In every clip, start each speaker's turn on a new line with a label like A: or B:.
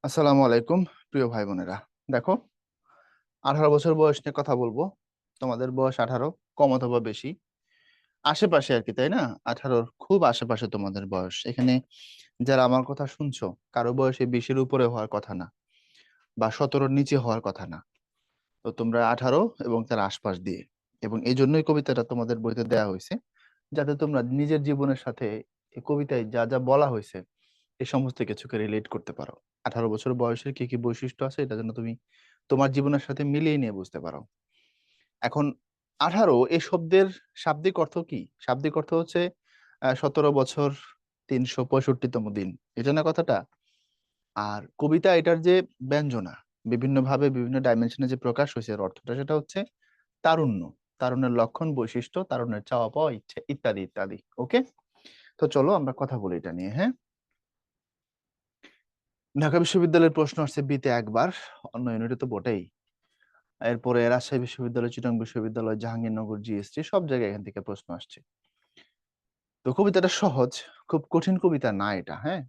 A: আসসালামু আলাইকুম প্রিয় ভাই বোনেরা। দেখো, 18 বছর বয়স নিয়ে কথা বলবো। তোমাদের বয়স 18, কম অথবা বেশি, আশেপাশে আর কি, তাই না? 18-র খুব আশেপাশে তোমাদের বয়স। এখানে যারা আমার কথা শুনছো, কারো বয়সে 20-এর উপরে হওয়ার কথা না, বা 17-র নিচে হওয়ার কথা না। তো তোমরা 18 এবং তার আশপাশ দিয়ে, এবং এই জন্যই কবিতাটা তোমাদের বইতে দেয়া হয়েছে, যাতে তোমরা নিজের জীবনের সাথে এই কবিতায় যা যা বলা হয়েছে এই সমস্ত কিছুকে রিলেট করতে পারো। 18 বছর বয়সের কি কি বৈশিষ্ট্য আছে, এটা যেন তুমি তোমার জীবনের সাথে মিলিয়ে নিয়ে বুঝতে পারো। এখন 18 এই শব্দের শাব্দিক অর্থ কি? শাব্দিক অর্থ হচ্ছে 17 বছর 365তম দিন, এটা না কথাটা? আর কবিতা এটার যে ব্যঞ্জনা, বিভিন্ন ভাবে বিভিন্ন ডাইমেনশনে যে প্রকাশ হয়েছে এর অর্থটা, সেটা হচ্ছে তারুণ্য, তারুণ্যের লক্ষণ, বৈশিষ্ট্য, তারুণ্যের চাওয়া পাওয়া, ইচ্ছে, ইত্যাদি ইত্যাদি। ওকে, তো চলো আমরা কথা বলি এটা নিয়ে। হ্যাঁ, ঢাকা বিশ্ববিদ্যালয়ের প্রশ্ন আসছে বিতে একবার, অন্য ইউনিটে তো বটেই। এরপরে রাজশাহী বিশ্ববিদ্যালয়, চিটাগং বিশ্ববিদ্যালয়, জাহাঙ্গীরনগর, জিএসটি, সব জায়গায় এখান থেকে প্রশ্ন আসছে। তো কবিতাটা সহজ, খুব কঠিন কবিতা না এটা। হ্যাঁ,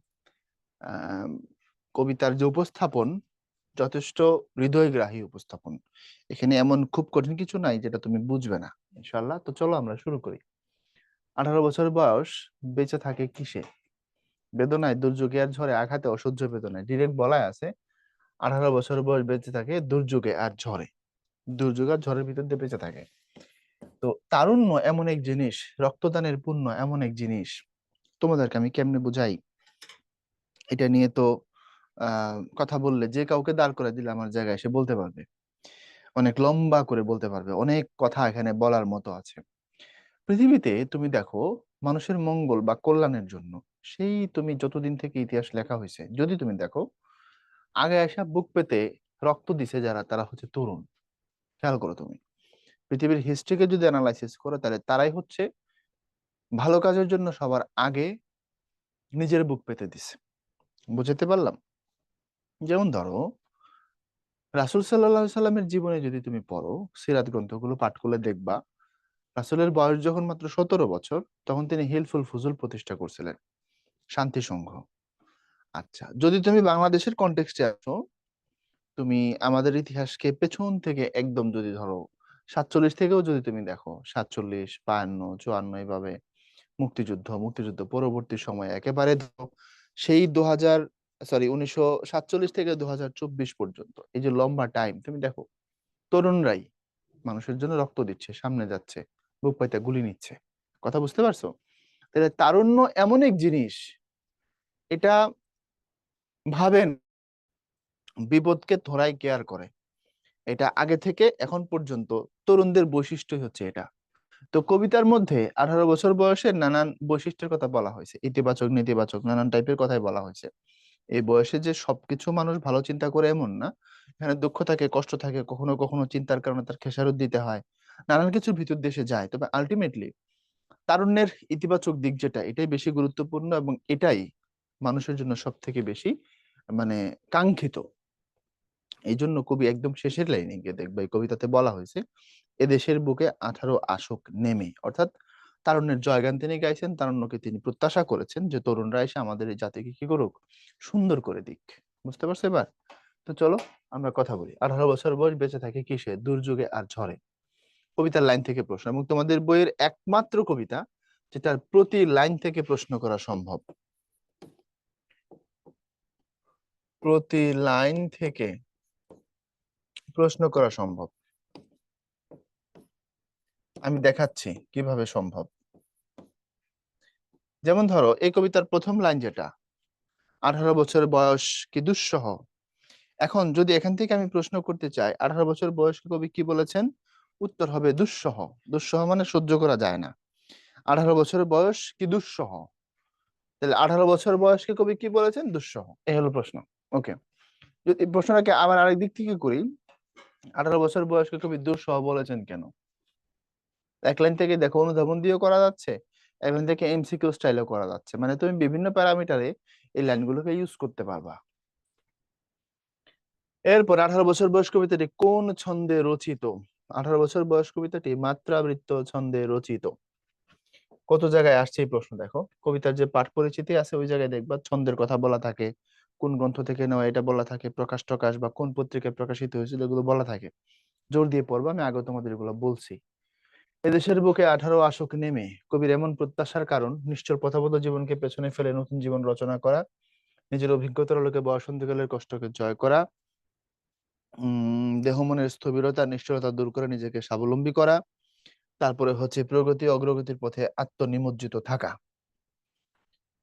A: আম, কবিতার যে উপস্থাপন যথেষ্ট হৃদয়গ্রাহী উপস্থাপন। এখানে এমন খুব কঠিন কিছু নাই যেটা তুমি বুঝবে না, ইনশাল্লাহ। তো চলো আমরা শুরু করি। 18 বছর বয়স বেঁচে থাকে কিসে? বেদনায়, দুর্যোগে আর ঝড়ে, আঘাতে, অসহ্য বেদনায়। ডিরেক্ট বলাই আছে 18 বছর বয়স বেঁচে থাকে দুর্যোগে আর ঝড়ে। দুর্যোগ আর ঝড়ের ভিতর দিয়ে বেঁচে থাকে। তো তারুণ্য এমন এক জিনিস, রক্তদানের পুণ্য এমন এক জিনিস, তোমাদেরকে আমি কেমনে বুঝাই? এটা নিয়ে তো কথা বললে যে কাউকে দাঁড় করে দিলে আমার জায়গায় এসে বলতে পারবে, অনেক লম্বা করে বলতে পারবে, অনেক কথা এখানে বলার মতো আছে। পৃথিবীতে তুমি দেখো, মানুষের মঙ্গল বা কল্যাণের জন্য সেই তুমি যতদিন থেকে ইতিহাস লেখা হয়েছে, যদি তুমি দেখো, আগে আসা বুক পেতে রক্ত দিছে যারা, তারা হচ্ছে তরুণ। খেয়াল করো তুমি, পৃথিবীর হিস্ট্রিকে যদি অ্যানালাইসিস করো, তাহলে তারাই হচ্ছে ভালো কাজের জন্য সবার আগে নিজের বুক পেতে দিছে। বুঝতে পারলাম? যেমন ধরো, রাসূল সাল্লাল্লাহু আলাইহি সাল্লামের জীবনে যদি তুমি পড়ো, সিরাত গ্রন্থগুলো পাঠ করলে দেখবা, রাসূলের বয়স যখন মাত্র 17 বছর, তখন তিনি হিলফুল ফুজুল প্রতিষ্ঠা করছিলেন, শান্তি সংঘ। আচ্ছা, যদি তুমি বাংলাদেশের কনটেক্সটে আসো, তুমি আমাদের ইতিহাসকে পেছন থেকে একদম যদি ধরো, 47 থেকেও যদি তুমি দেখো, 47, 52, 54, এইভাবে মুক্তিযুদ্ধ পরবর্তী সময় একেবারে ধরো, সেই 1947 থেকে 2024 পর্যন্ত, এই যে লম্বা টাইম তুমি দেখো, তরুণরাই মানুষের জন্য রক্ত দিচ্ছে, সামনে যাচ্ছে, বুক পাইতে গুলি নিচ্ছে। কথা বুঝতে পারছো? তাহলে তারুণ্য এমন এক জিনিস, এটা ভাবেন, বিপদকে ধরায় কেয়ার করে। এটা আগে থেকে এখন পর্যন্ত তরুণদের বৈশিষ্ট্যই হচ্ছে এটা। তো কবিতার মধ্যে 18 বছর বয়সের নানান বৈশিষ্ট্যের কথা বলা হয়েছে, ইতিবাচক নেতিবাচক নানান টাইপের কথাই বলা হয়েছে। এই বয়সে যে সবকিছু মানুষ ভালো চিন্তা করে এমন না, এখানে দুঃখ থাকে, কষ্ট থাকে, কখনো কখনো চিন্তার কারণে তার খেসারত দিতে হয়, নানান কিছুর ভিতর দেশে যায়। তবে আলটিমেটলি তারুণ্যের ইতিবাচক দিক যেটা, এটাই বেশি গুরুত্বপূর্ণ, এবং এটাই মানুষের জন্য সব থেকে বেশি মানে কাঙ্ক্ষিত। এই জন্য কবি একদম শেষের লাইনে গিয়ে দেখবে এই কবিতাতে বলা হয়েছে, এদেশের বুকে 18 আসুক নেমে, অর্থাৎ তারুণ্যের জয়গান তিনি গাইছেন, তারুণ্যকে তিনি প্রত্যাশা করেছেন যে তরুণরা এসে আমাদের এই জাতিকে কি করুক, সুন্দর করে দিক। বুঝতে পারছো এবার? তো চলো আমরা কথা বলি। 18 বছর বয়স বেঁচে থাকে কিসে? দুর্যোগে আর ঝড়ে। কবিতার লাইন থেকে প্রশ্ন, এবং তোমাদের বইয়ের একমাত্র কবিতা যেটার প্রতি লাইন থেকে প্রশ্ন করা সম্ভব, প্রতি লাইন থেকে প্রশ্ন করা সম্ভব। আমি দেখাচ্ছি কিভাবে সম্ভব। যেমন ধরো, এই কবিতার প্রথম লাইন যেটা, 18 বছর বয়স কি দুঃসহ। এখন যদি এখান থেকে আমি প্রশ্ন করতে চাই, 18 বছর বয়সী কবি কি বলেছেন? উত্তর হবে দুঃসহ। দুঃসহ মানে সহ্য করা যায় না। 18 বছর বয়স কি দুঃসহ? তাহলে 18 বছর বয়সকে কবি কি বলেছেন? দুঃসহ। এই হলো প্রশ্ন। ওকে, যদি প্রশ্নটাকে আবার আরেক দিক থেকে করি, 18 বছর বয়সকে কবি দুঃসহ বলেছেন কেন? এক লাইন থেকে দেখো, অনুধাবন দিয়েও করা যাচ্ছে, এক লাইন থেকে এমসিকিউ স্টাইলেও করা যাচ্ছে, মানে তুমি বিভিন্ন প্যারামিটারে এই লাইনগুলোকে ইউজ করতে পারবা। এরপর 18 বছর বয়স কবিতাটি কোন ছন্দে রচিত? 18 বছর বয়স কবিতাটি মাত্রাবৃত্ত ছন্দে রচিত। কত জায়গায় আসছে এই প্রশ্ন দেখো, কবিতার যে পাঠ পরিচিতি আছে ওই জায়গায় দেখবা ছন্দের কথা বলা থাকে, কোন গ্রন্থ থেকে নেওয়া এটা বলা থাকে, প্রকাশ টকাশ বা কোন পত্রিকায় প্রকাশিত হয়েছিল এগুলো বলা থাকে। জোর দিয়ে পড়বো, আমি আগে তোমাদের এগুলো বলছি। এদেশের বুকে 18 আশোক নেমে কবির এমন প্রত্যাশার কারণ নিশ্চল প্রথাবদ্ধ জীবনকে পেছনে ফেলে নতুন জীবন রচনা করা, নিজের অভিজ্ঞতার আলোকে বয়সন্ধিকালের কষ্টকে জয় করা, দেহ মনের স্থবিরতা নিশ্চলতা দূর করে নিজেকে স্বাবলম্বী করা, তারপরে হচ্ছে প্রগতি অগ্রগতির পথে আত্মনিমজ্জিত থাকা।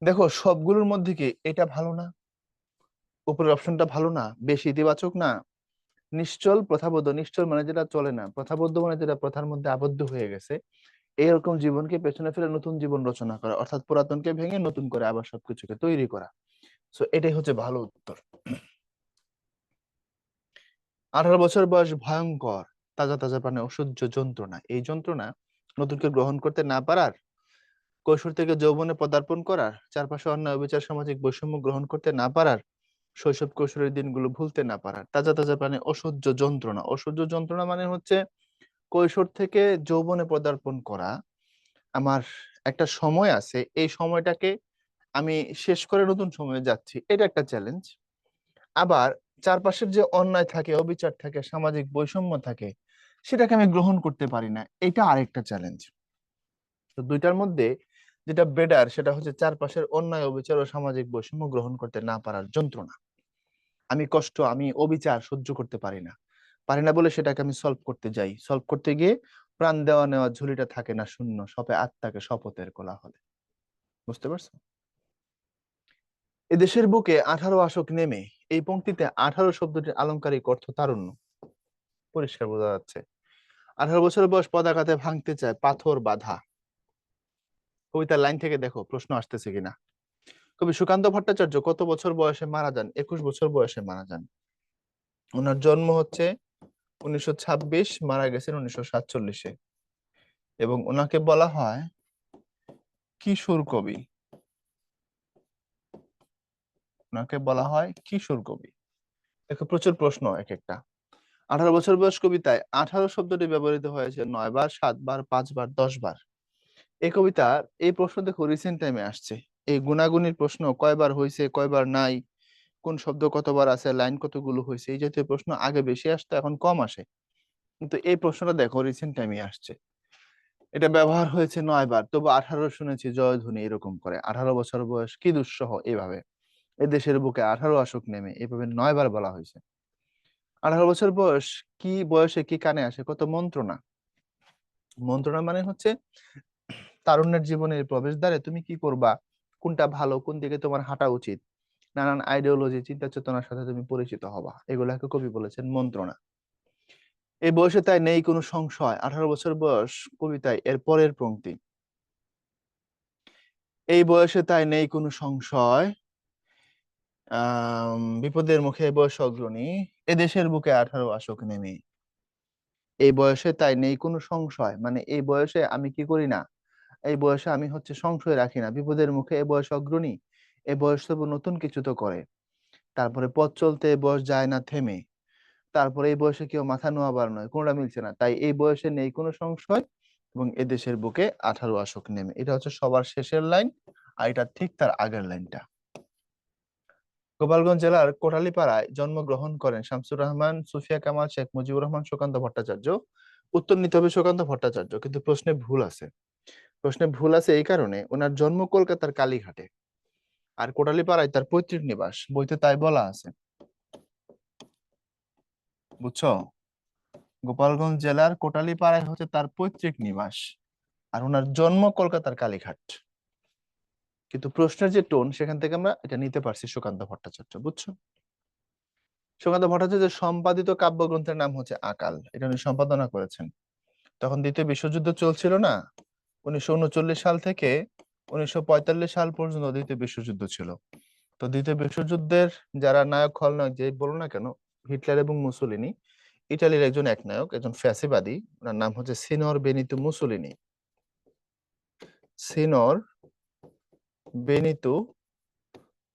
A: দেখো সবগুলোর মধ্যে কি এটা ভালো না? উপরের অপশনটা ভালো না? বেশি ইতিবাচক না? নিশ্চল প্রথাবদ্ধ, নিশ্চল মানে যেটা চলে না, প্রথাবদ্ধ মানে যেটা প্রথার মধ্যে আবদ্ধ হয়ে গেছে, এইরকম জীবনকে পেছনে ফেলে নতুন জীবন রচনা করা, অর্থাৎ পুরাতনকে ভেঙে নতুন করে আবার সবকিছুকে তৈরি করা। সো এটাই হচ্ছে ভালো উত্তর। 18 বছর বয়স ভয়ঙ্কর তাজা তাজা প্রাণে অসহ্য যন্ত্রণা, এই যন্ত্রণা নতুনকে গ্রহণ করতে না পারার, কৈশোর থেকে যৌবনে পদার্পণ করার, চারপাশে অন্যায় অবিচার সামাজিক বৈষম্য গ্রহণ করতে না পারার, শৈশব কৈশোরের দিনগুলো ভুলতে না পারার, তাজা তাজা প্রাণে অসহ্য যন্ত্রণা। অসহ্য যন্ত্রণা মানে হচ্ছে কৈশোর থেকে যৌবনে পদার্পণ করা, আমার একটা সময় আছে, এই সময়টাকে আমি শেষ করে নতুন সময়ে যাচ্ছি, এটা একটা চ্যালেঞ্জ। আবার চারপাশের যে অন্যায় থাকে, অবিচার থাকে, সামাজিক বৈষম্য থাকে, সেটাকে আমি গ্রহণ করতে পারি না, এটা আরেকটা চ্যালেঞ্জ। তো দুইটার মধ্যে যেটা বেটার সেটা হচ্ছে চারপাশের অন্যায় অবিচার ও সামাজিক বৈষম্য গ্রহণ করতে না পারার যন্ত্রণা। আমি কষ্ট, আমি অবিচার সহ্য করতে পারি না, পারি না বলে সেটাকে আমি সলভ করতে যাই, সলভ করতে গিয়ে প্রাণ দেওয়া নেওয়া ঝুলিটা থাকে না শূন্য, সবে আত্মাকে শপথের কোলাহলে। বুঝতে পারছো? এদেশের বুকে 18 আশোক নেমে, এই পংক্তিতে 18 শব্দটির আলংকারিক অর্থ তারুণ্য পরিষ্কার বোঝা যাচ্ছে। 18 বছর বয়স পদাঘাতে ভাঙতে চায় পাথর বাধা। কবিতার লাইন থেকে দেখো প্রশ্ন আসতেছে কিনা। কবি সুকান্ত ভট্টাচার্য কত বছর বয়সে মারা যান? 21 বছর বয়সে মারা যান। ওনার জন্ম হচ্ছে 1926, মারা গেছেন 1947-এ, এবং ওনাকে বলা হয় কিশোর কবি। ওনাকে বলা হয় কিশোর কবি। দেখো প্রচুর প্রশ্ন এক একটা। 18 বছর বয়স কবিতায় 18 শব্দটি ব্যবহৃত হয়েছে 9 বার, 7 বার, 5 বার, 10 বার। এই কবিতার এই প্রশ্ন দেখো রিসেন্ট টাইমে আসছে। এই গুণাগুণির প্রশ্ন কয়বার হয়েছে, কয়বার নাই, কোন শব্দ কতবার আছে, লাইন কতগুলো হয়েছে, এই জাতীয় প্রশ্ন আগে বেশি আসতো, এখন কম আসে। কিন্তু এই প্রশ্নটা দেখো রিসেন্ট টাইমে আসছে। এটা ব্যবহার হয়েছে 9 বার, তবু 18 শুনেছি জয়ধ্বনি এরকম করে। 18 বছর বয়স কি দুঃসহ, এইভাবে এদেশের বুকে 18 আশোক নেমে, এইভাবে 9 বার বলা হয়েছে। 18 বছর বয়স কি বয়সে কি কানে আসে কত মন্ত্রণা। মন্ত্রণা মানে হচ্ছে তারুণ্যের জীবনের প্রবেশদ্বারে তুমি কি করবা, কোনটা ভালো, কোন দিকে তোমার হাঁটা উচিত, নানান আইডিওলজি চিন্তা চেতনার সাথে তুমি পরিচিত হবা, এগুলাকে কবি বলেছেন মন্ত্রণা। এই বয়সে তাই নেই কোনো সংশয়, 18 বছর বয়স কবিতায় এর পরের পংক্তি। এই বয়সে তাই নেই কোনো সংশয়, বিপদের মুখে এ বয়স অগ্রণী, এদেশের বুকে 18 আশোক নেমে। এই বয়সে তাই নেই কোনো সংশয় মানে এই বয়সে আমি কি করি না, এই বয়সে আমি হচ্ছে সংশয় রাখি না, বিপদের মুখে এ বয়স অগ্রণী, এ বয়স তবু নতুন কিছু তো করে। তারপরে পথ চলতে এ বয়স যায় না থেমে, তারপরে এই বয়সে কেউ মাথা নোয়াবার নয়, কোনটা মিলছে না, তাই এই বয়সে নেই কোনো সংশয় এবং এদেশের বুকে 18 আশোক নেমে। এটা হচ্ছে সবার শেষের লাইন, আর এটা ঠিক তার আগের লাইনটা। গোপালগঞ্জ জেলার কোটালীপাড়ায় জন্মগ্রহণ করেন শামসুর রহমান, সুফিয়া কামাল, শেখ মুজিবুর রহমান, সুকান্ত ভট্টাচার্য। উত্তর নিতে হবে সুকান্ত ভট্টাচার্য, কিন্তু প্রশ্নে ভুল আছে। প্রশ্নে ভুল আছে এই কারণে, ওনার জন্ম কলকাতার কালীঘাটে, আর কোটালীপাড়ায় তার পৈতৃক নিবাস, বইতে তাই বলা আছে। বুঝছো? গোপালগঞ্জ জেলার কোটালীপাড়ায় হচ্ছে তার পৈতৃক নিবাস, আর ওনার জন্ম কলকাতার কালীঘাট। কিন্তু প্রশ্নের যে টোন, সেখান থেকে আমরা এটা নিতে পারছি সুকান্ত ভট্টাচার্য। বুঝছো? সুকান্ত ভট্টাচার্যের সম্পাদিত কাব্যগ্রন্থের নাম হচ্ছে আকাল, এটা উনি সম্পাদনা করেছেন। তখন দ্বিতীয় বিশ্বযুদ্ধ চলছিল না, 1939 সাল থেকে 1945 সাল পর্যন্ত দ্বিতীয় বিশ্বযুদ্ধ ছিল। তো দ্বিতীয় বিশ্বযুদ্ধের যারা নায়ক খলনায়ক যে বলো না কেন, হিটলার এবং মুসোলিনি, ইটালির একজন এক নায়ক, একজন ফ্যাসিবাদী, ওনার নাম হচ্ছে সিনর বেনিতো মুসোলিনি। সিনর বেনিতো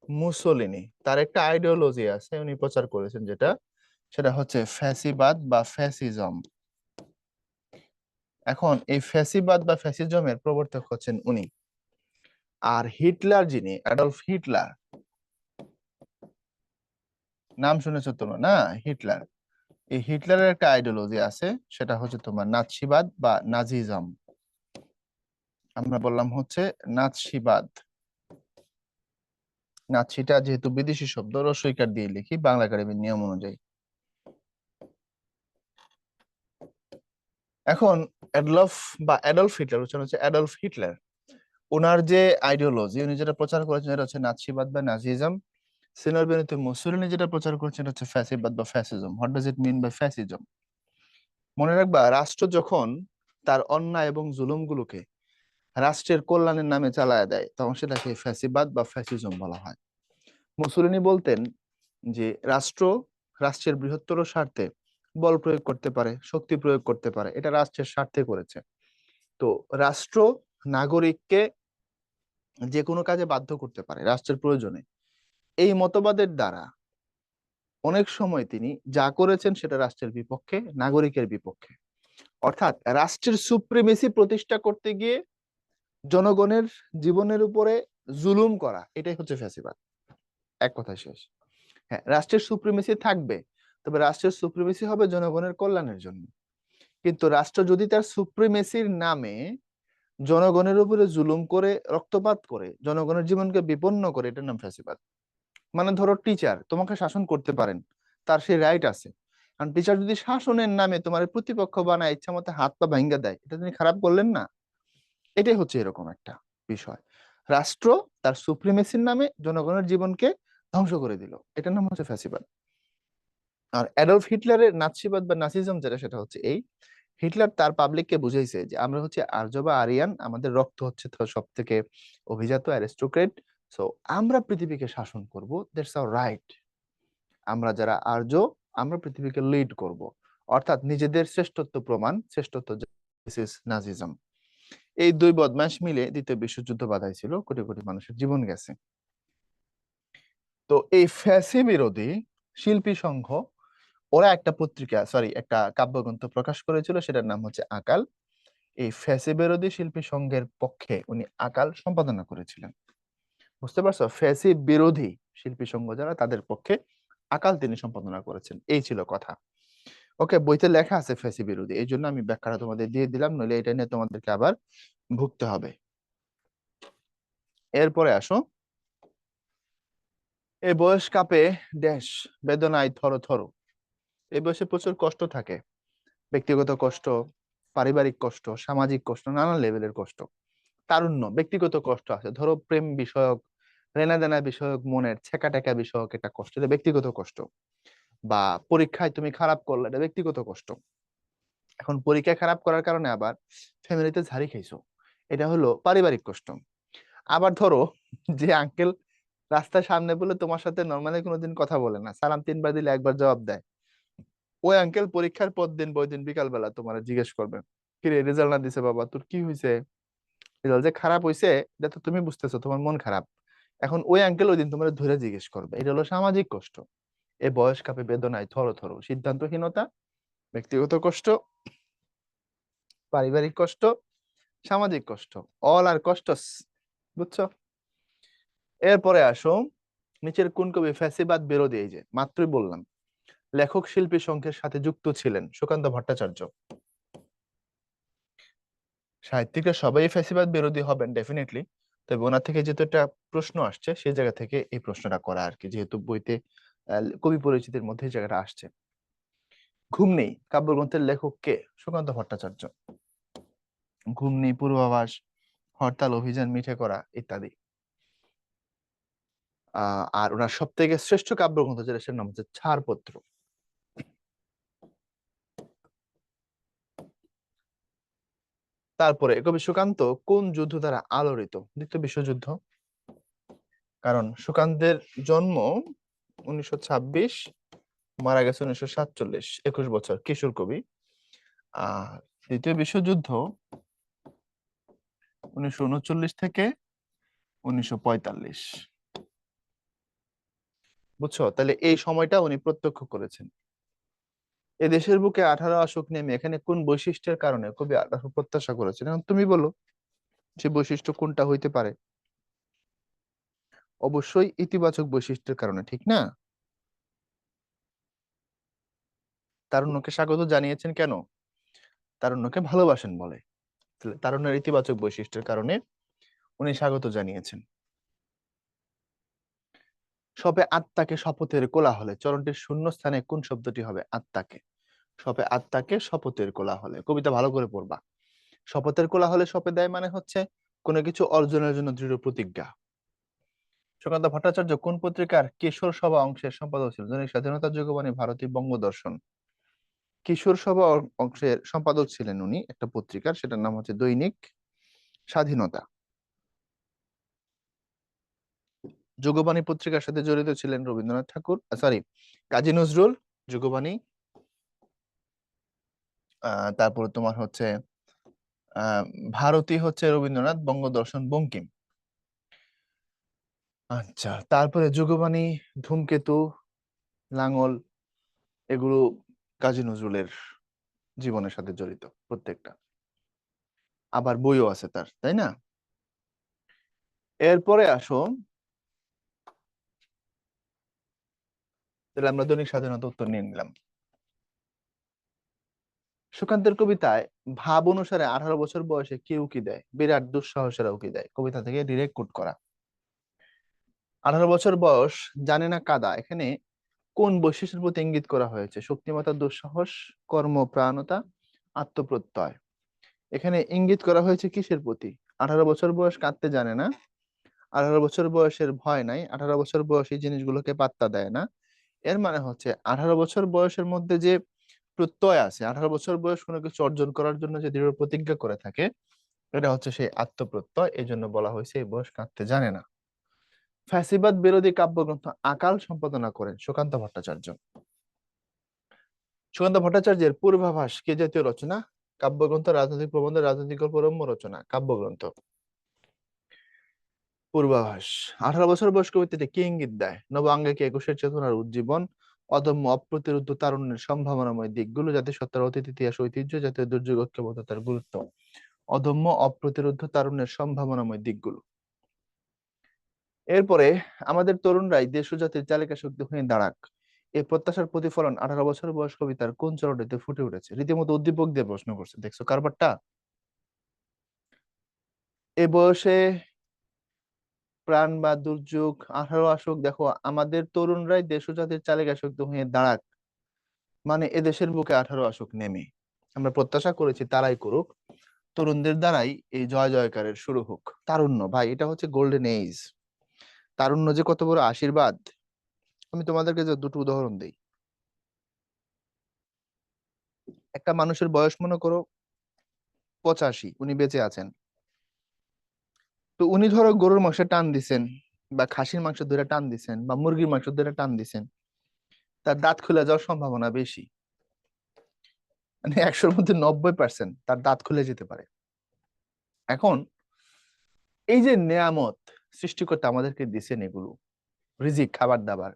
A: মুসোলিনি, তার একটা আইডিওলজি আছে উনি প্রচার করেছেন, যেটা সেটা হচ্ছে ফ্যাসিবাদ বা ফ্যাসিজম। এখন এই ফ্যাসিবাদ বা ফ্যাসিজমের প্রবর্তক হচ্ছেন উনি। আর হিটলার যিনি, অ্যাডলফ হিটলার, নাম শুনেছো তোমরা না? হিটলার। এই হিটলারের একটা আইডিওলজি আছে, সেটা হচ্ছে তোমার নাৎসিবাদ বা নাজিজম। আমরা বললাম হচ্ছে নাৎসিবাদ। নাৎসিটা যেহেতু বিদেশি শব্দ, রস্বইকার দিয়ে লিখি বাংলা একাডেমির নিয়ম অনুযায়ী। এখন অ্যাডলফ হিটলার, উচ্চারণ হচ্ছে অ্যাডলফ হিটলার। ওনার যে আইডিওলজি, উনি যেটা প্রচার করেছেন এটা হচ্ছে নাৎসিবাদ বা নাজিজম। সিনিয়র বেনিতো মুসোলিনি যেটা প্রচার করেছেন এটা হচ্ছে ফ্যাসিবাদ বা fascism. What does it mean by fascism? মনে রাখবা, রাষ্ট্র যখন তার অন্যায় এবং জুলুমগুলোকে রাষ্ট্রের কল্যাণের নামে চালায় দেয়, তখন সেটাকে ফ্যাসিবাদ বা ফ্যাসিজম বলা হয়। মুসোলিনি বলতেন যে রাষ্ট্রের বৃহত্তর স্বার্থে বল প্রয়োগ করতে পারে, শক্তি প্রয়োগ করতে পারে, এটা রাষ্ট্রের স্বার্থে করেছে। তো রাষ্ট্র নাগরিককে যে কোনো কাজে বাধ্য করতে পারে রাষ্ট্রের প্রয়োজনে। এই মতবাদের দ্বারা অনেক সময় তিনি যা করেছেন সেটা রাষ্ট্রের বিপক্ষে, নাগরিকের বিপক্ষে। অর্থাৎ রাষ্ট্রের সুপ্রিমেসি প্রতিষ্ঠা করতে গিয়ে জনগণের জীবনের উপরে জুলুম করা, এটাই হচ্ছে ফ্যাসিবাদ। এক কথা শেষ। হ্যাঁ, রাষ্ট্রের সুপ্রিমেসি থাকবে, তবে রাষ্ট্রের সুপ্রিমেসি হবে জনগণের কল্যাণের জন্য। কিন্তু রাষ্ট্র যদি তার সুপ্রিমেসির নামে জনগণের উপরে জুলুম করে, রক্তপাত করে, জনগণের জীবনকে বিপন্ন করে, এটার নাম ফ্যাসিবাদ। মানে ধরো টিচার তোমাকে শাসন করতে পারেন, তার সেই রাইট আছে। কারণ টিচার যদি শাসনের নামে তোমার প্রতিপক্ষ বানায়, ইচ্ছা মতো হাত পা ভাঙ্গা দেয়, এটা তিনি খারাপ করলেন না? এটাই হচ্ছে এরকম একটা বিষয়। রাষ্ট্র তার সুপ্রিমেসির নামে জনগণের জীবনকে ধ্বংস করে দিল, এটার নাম হচ্ছে ফ্যাসিবাদ। আর অ্যাডলফ হিটলারের নাৎসিবাদ বা নাসিজম যেটা, সেটা হচ্ছে এই: হিটলার তার পাবলিককে বুঝাইছে যে আমরা হচ্ছে আর্য বা আরিয়ান, আমাদের রক্ত হচ্ছে সব থেকে অভিজাত অ্যারিস্টোক্রেট। সো আমরা পৃথিবীকে শাসন করব, দ্যাটস আওয়ার রাইট। আমরা যারা আর্য, আমরা পৃথিবীকে লিড করব। অর্থাৎ নিজেদের শ্রেষ্ঠত্ব প্রমাণ, শ্রেষ্ঠত্ব। This is Nazism. এই দুই বদমাশ মিলে দ্বিতীয় বিশ্বযুদ্ধ বাধাইছিল, কোটি কোটি মানুষের জীবন গেছে। তো এই ফ্যাসি বিরোধী শিল্পী সংঘ, ওরা একটা কাব্যগ্রন্থ প্রকাশ করেছিল, সেটার নাম হচ্ছে আকাল। এই ফ্যাসি বিরোধী শিল্পী সংঘের পক্ষে উনি আকাল সম্পাদনা করেছিলেন। বুঝতে পারছো? ফ্যাসি বিরোধী শিল্পী সংঘ যারা, তাদের পক্ষে আকাল তিনি সম্পাদনা করেছেন। এই ছিল কথা। ওকে, বইতে লেখা আছে ফ্যাসি বিরোধী, এই জন্য আমি ব্যাখ্যাটা তোমাদের দিয়ে দিলাম, নইলে এটা নিয়ে তোমাদেরকে আবার ভুগতে হবে। এরপরে আসো, এই বয়স কাঁপে ড্যাশ, বেদনায় থর থর। এই বয়সে প্রচুর কষ্ট থাকে, ব্যক্তিগত কষ্ট, পারিবারিক কষ্ট, সামাজিক কষ্ট, নানান লেভেলের কষ্ট। তারুণ্য, ব্যক্তিগত কষ্ট আছে, ধরো প্রেম বিষয়ক, লেনা দেনা বিষয়ক, মনের ছেকা টেকা বিষয়ক একটা কষ্ট, এটা ব্যক্তিগত কষ্ট। বা পরীক্ষায় তুমি খারাপ করলে, এটা ব্যক্তিগত কষ্ট। এখন পরীক্ষায় খারাপ করার কারণে আবার ফ্যামিলিতে ঝাড়ি খাইছো, এটা হলো পারিবারিক কষ্ট। আবার ধরো যে আঙ্কেল রাস্তার সামনে বলে তোমার সাথে নর্মালি কোনোদিন কথা বলে না, সালাম তিনবার দিলে একবার জবাব দেয়, ওই আঙ্কেল পরীক্ষার পর দিন বই দিন বিকাল বেলা তোমার জিজ্ঞেস করবে, কিরে রেজাল্ট না দিছে বাবা, তোর কি হয়েছে? রেজাল্ট যে খারাপ হয়েছে এটা তো তুমি বুঝতেছো, তোমার মন খারাপ। এখন ওই আঙ্কেল ওই দিন তোমার ধরে জিজ্ঞেস করবে, এটা হলো সামাজিক কষ্ট। এ বয়স কাপে বেদনায় থর থর, সিদ্ধান্তহীনতা, ব্যক্তিগত কষ্ট, পারিবারিক কষ্ট, সামাজিক কষ্ট, অল আর কষ্ট। বুঝছো? এরপরে আসো, নিচের কোন কবি ফ্যাসিবাদ বিরোধী, এই যে মাত্রই বললাম, লেখক শিল্পী সংঘের সাথে যুক্ত ছিলেন? সুকান্ত ভট্টাচার্য। সাহিত্যিকরা সবাই ফ্যাসিবাদ বিরোধী হবেন ডেফিনেটলি, তবে ওনার থেকে যেহেতু একটা প্রশ্ন আসছে, সেই জায়গা থেকে এই প্রশ্নটা করা আর কি, যেহেতু বইতে কবি পরিচিতির মধ্যে এই জায়গাটা আসছে। ঘুম নেই কাব্যগ্রন্থের লেখক কে? সুকান্ত ভট্টাচার্য। ঘুম নেই, পূর্বাভাস, হরতাল, অভিযান, মিঠে করা ইত্যাদি। আর ওনার সব থেকে শ্রেষ্ঠ কাব্যগ্রন্থ যেটা, সেটার নাম হচ্ছে ছাড়পত্র। তারপরে কবি সুকান্ত কোন যুদ্ধ দ্বারা আলোড়িত? দ্বিতীয় বিশ্বযুদ্ধ। কারণ সুকান্তের জন্ম 1926, মারা গেছে 1947, 21 বছর, কিশোর কবি। আর দ্বিতীয় বিশ্বযুদ্ধ 1939 থেকে 1945। বুঝছো? তাহলে এই সময়টা উনি প্রত্যক্ষ করেছেন। এ দেশের বুকে 18 আসুক নেমে, এখানে কোন বৈশিষ্ট্যের কারণে কবি 18 প্রত্যাশা করেছেন? এখন তুমি বলো, সে বৈশিষ্ট্য কোনটা হইতে পারে? অবশ্যই ইতিবাচক বৈশিষ্ট্যের কারণে, ঠিক না? তারুণ্যকে স্বাগত জানিয়েছেন কেন? তারুণ্যকে ভালোবাসেন বলে। তারুণ্যের ইতিবাচক বৈশিষ্ট্যের কারণে উনি স্বাগত জানিয়েছেন। সবে আত্মাকে শপথের কোলাহলে, চরণটির শূন্য স্থানে কোন শব্দটি হবে? আত্মাকে। সবে আত্মাকে শপথের কোলাহলে। কবিতা ভালো করে পড়বা। শপথের কোলাহলে সপে দেয় মানে হচ্ছে কোনো কিছু অর্জনের জন্য দৃঢ় প্রতিজ্ঞা। সুকান্ত ভট্টাচার্য কোন পত্রিকার কিশোর সভা অংশের সম্পাদক ছিলেন? দৈনিক স্বাধীনতা, যুগবাণী, ভারতী, বঙ্গদর্শন। কিশোর সভা অংশের সম্পাদক ছিলেন উনি একটা পত্রিকার, সেটার নাম হচ্ছে দৈনিক স্বাধীনতা। যুগবাণী পত্রিকার সাথে জড়িত ছিলেন রবীন্দ্রনাথ ঠাকুর, সরি, কাজী নজরুল। যুগবাণী, তারপরে তোমার হচ্ছে আহ ভারতী হচ্ছে রবীন্দ্রনাথ, বঙ্গদর্শন বঙ্কিম। আচ্ছা, তারপরে যুগবাণী, ধূমকেতু, লাঙল, এগুলো কাজী নজরুলের জীবনের সাথে জড়িত প্রত্যেকটা। আবার বইও আছে তার, তাই না? এরপরে আসো, তাহলে আমরা দৈনিক স্বাধীনতা উত্তর নিয়ে নিলাম। সুকান্তের কবিতায় ভাব অনুসারে 18 বছর বয়সে কে উকি দেয়? বিরাট দুঃসাহসেরা উকি দেয়। কবিতা থেকে ডিরেক্ট কোট করা। 18 বছর বয়স, জানে না কাদা, এখানে কোন বৈশিষ্ট্যের প্রতি ইঙ্গিত করা হয়েছে? শক্তিমত্তা, দুঃসাহস, কর্মপ্রাণতা, আত্মপ্রত্যয়। এখানে ইঙ্গিত করা হয়েছে কিসের প্রতি? 18 বছর বয়স, কাঁদতে জানে না। 18 বছর বয়সের ভয় নাই। 18 বছর বয়স এই জিনিসগুলোকে পাত্তা দেয় না। এর মানে হচ্ছে 18 বছর বয়সের মধ্যে যে প্রত্যয় আছে, 18 বছর বয়স কোনো কিছু অর্জন করার জন্য যে দৃঢ় প্রতিজ্ঞা করে থাকে, এটা হচ্ছে সেই আত্মপ্রত্যয়। এই জন্য বলা হয়েছে এই বয়স কাঁদতে জানে না। ফ্যাসিবাদ বিরোধী কাব্যগ্রন্থ আকাল সম্পাদনা করেন সুকান্ত ভট্টাচার্য। সুকান্ত ভট্টাচার্যের পূর্বাভাস কে জাতীয় রচনা? কাব্যগ্রন্থ, রাজনৈতিক প্রবন্ধ, রাজনৈতিক গল্প, রম্য রচনা। কাব্যগ্রন্থ। পূর্বাভাস। 18 বছর বয়স কবিতাটি কি ইঙ্গিত দেয়? নব আঙ্গিকে একুশের চেতনার উজ্জীবন, অদম্য অপ্রতিরোধ্য তারুণ্যের সম্ভাবনাময় দিকগুলো, জাতিসত্তার অতীত ইতিহাস ঐতিহ্য, জাতীয় দুর্যোগ ঐক্যবদ্ধতার গুরুত্ব। অদম্য অপ্রতিরোধ্য তারুণ্যের সম্ভাবনাময় দিকগুলো। এরপরে, আমাদের তরুণরাই দেশ ও জাতির চালিকা শক্তি হয়ে দাঁড়াক, এই প্রত্যাশার প্রতিফলন 18 বছর বয়স কবিতার কোন চরণটিতে ফুটে উঠেছে? রীতিমতো উদ্দীপক দিয়ে প্রশ্ন করছে, দেখছো কারবারটা? এ বয়সে প্রাণ বা দুর্যোগ, 18 আসুক, দেখো আমাদের তরুণরাই দেশ ও জাতির চালিকা শক্তি হয়ে দাঁড়াক, মানে এদেশের বুকে 18 আসুক নেমে। আমরা প্রত্যাশা করেছি তারাই করুক, তরুণদের দ্বারাই এই জয় জয়কারের শুরু হোক। তারুণ্য ভাই, এটা হচ্ছে গোল্ডেন এজ। তারুণ্য যে কত বড় আশীর্বাদ, আমি তোমাদেরকে যে দুটো উদাহরণ দিই। একটা মানুষের বয়স মনে করো 85, উনি বেঁচে আছেন। তো উনি ধরো গরুর মাংস টান দিছেন, বা খাসির মাংস ধরে টান দিছেন, বা মুরগির মাংস ধরে টান দিছেন, তার দাঁত খুলে যাওয়ার সম্ভাবনা বেশি। মানে 100-র মধ্যে 90% তার দাঁত খুলে যেতে পারে। এখন এই যে নেয়ামত সৃষ্টিকর্তা আমাদেরকে দিছেন, এগুলো রিজিক, খাবার দাবার,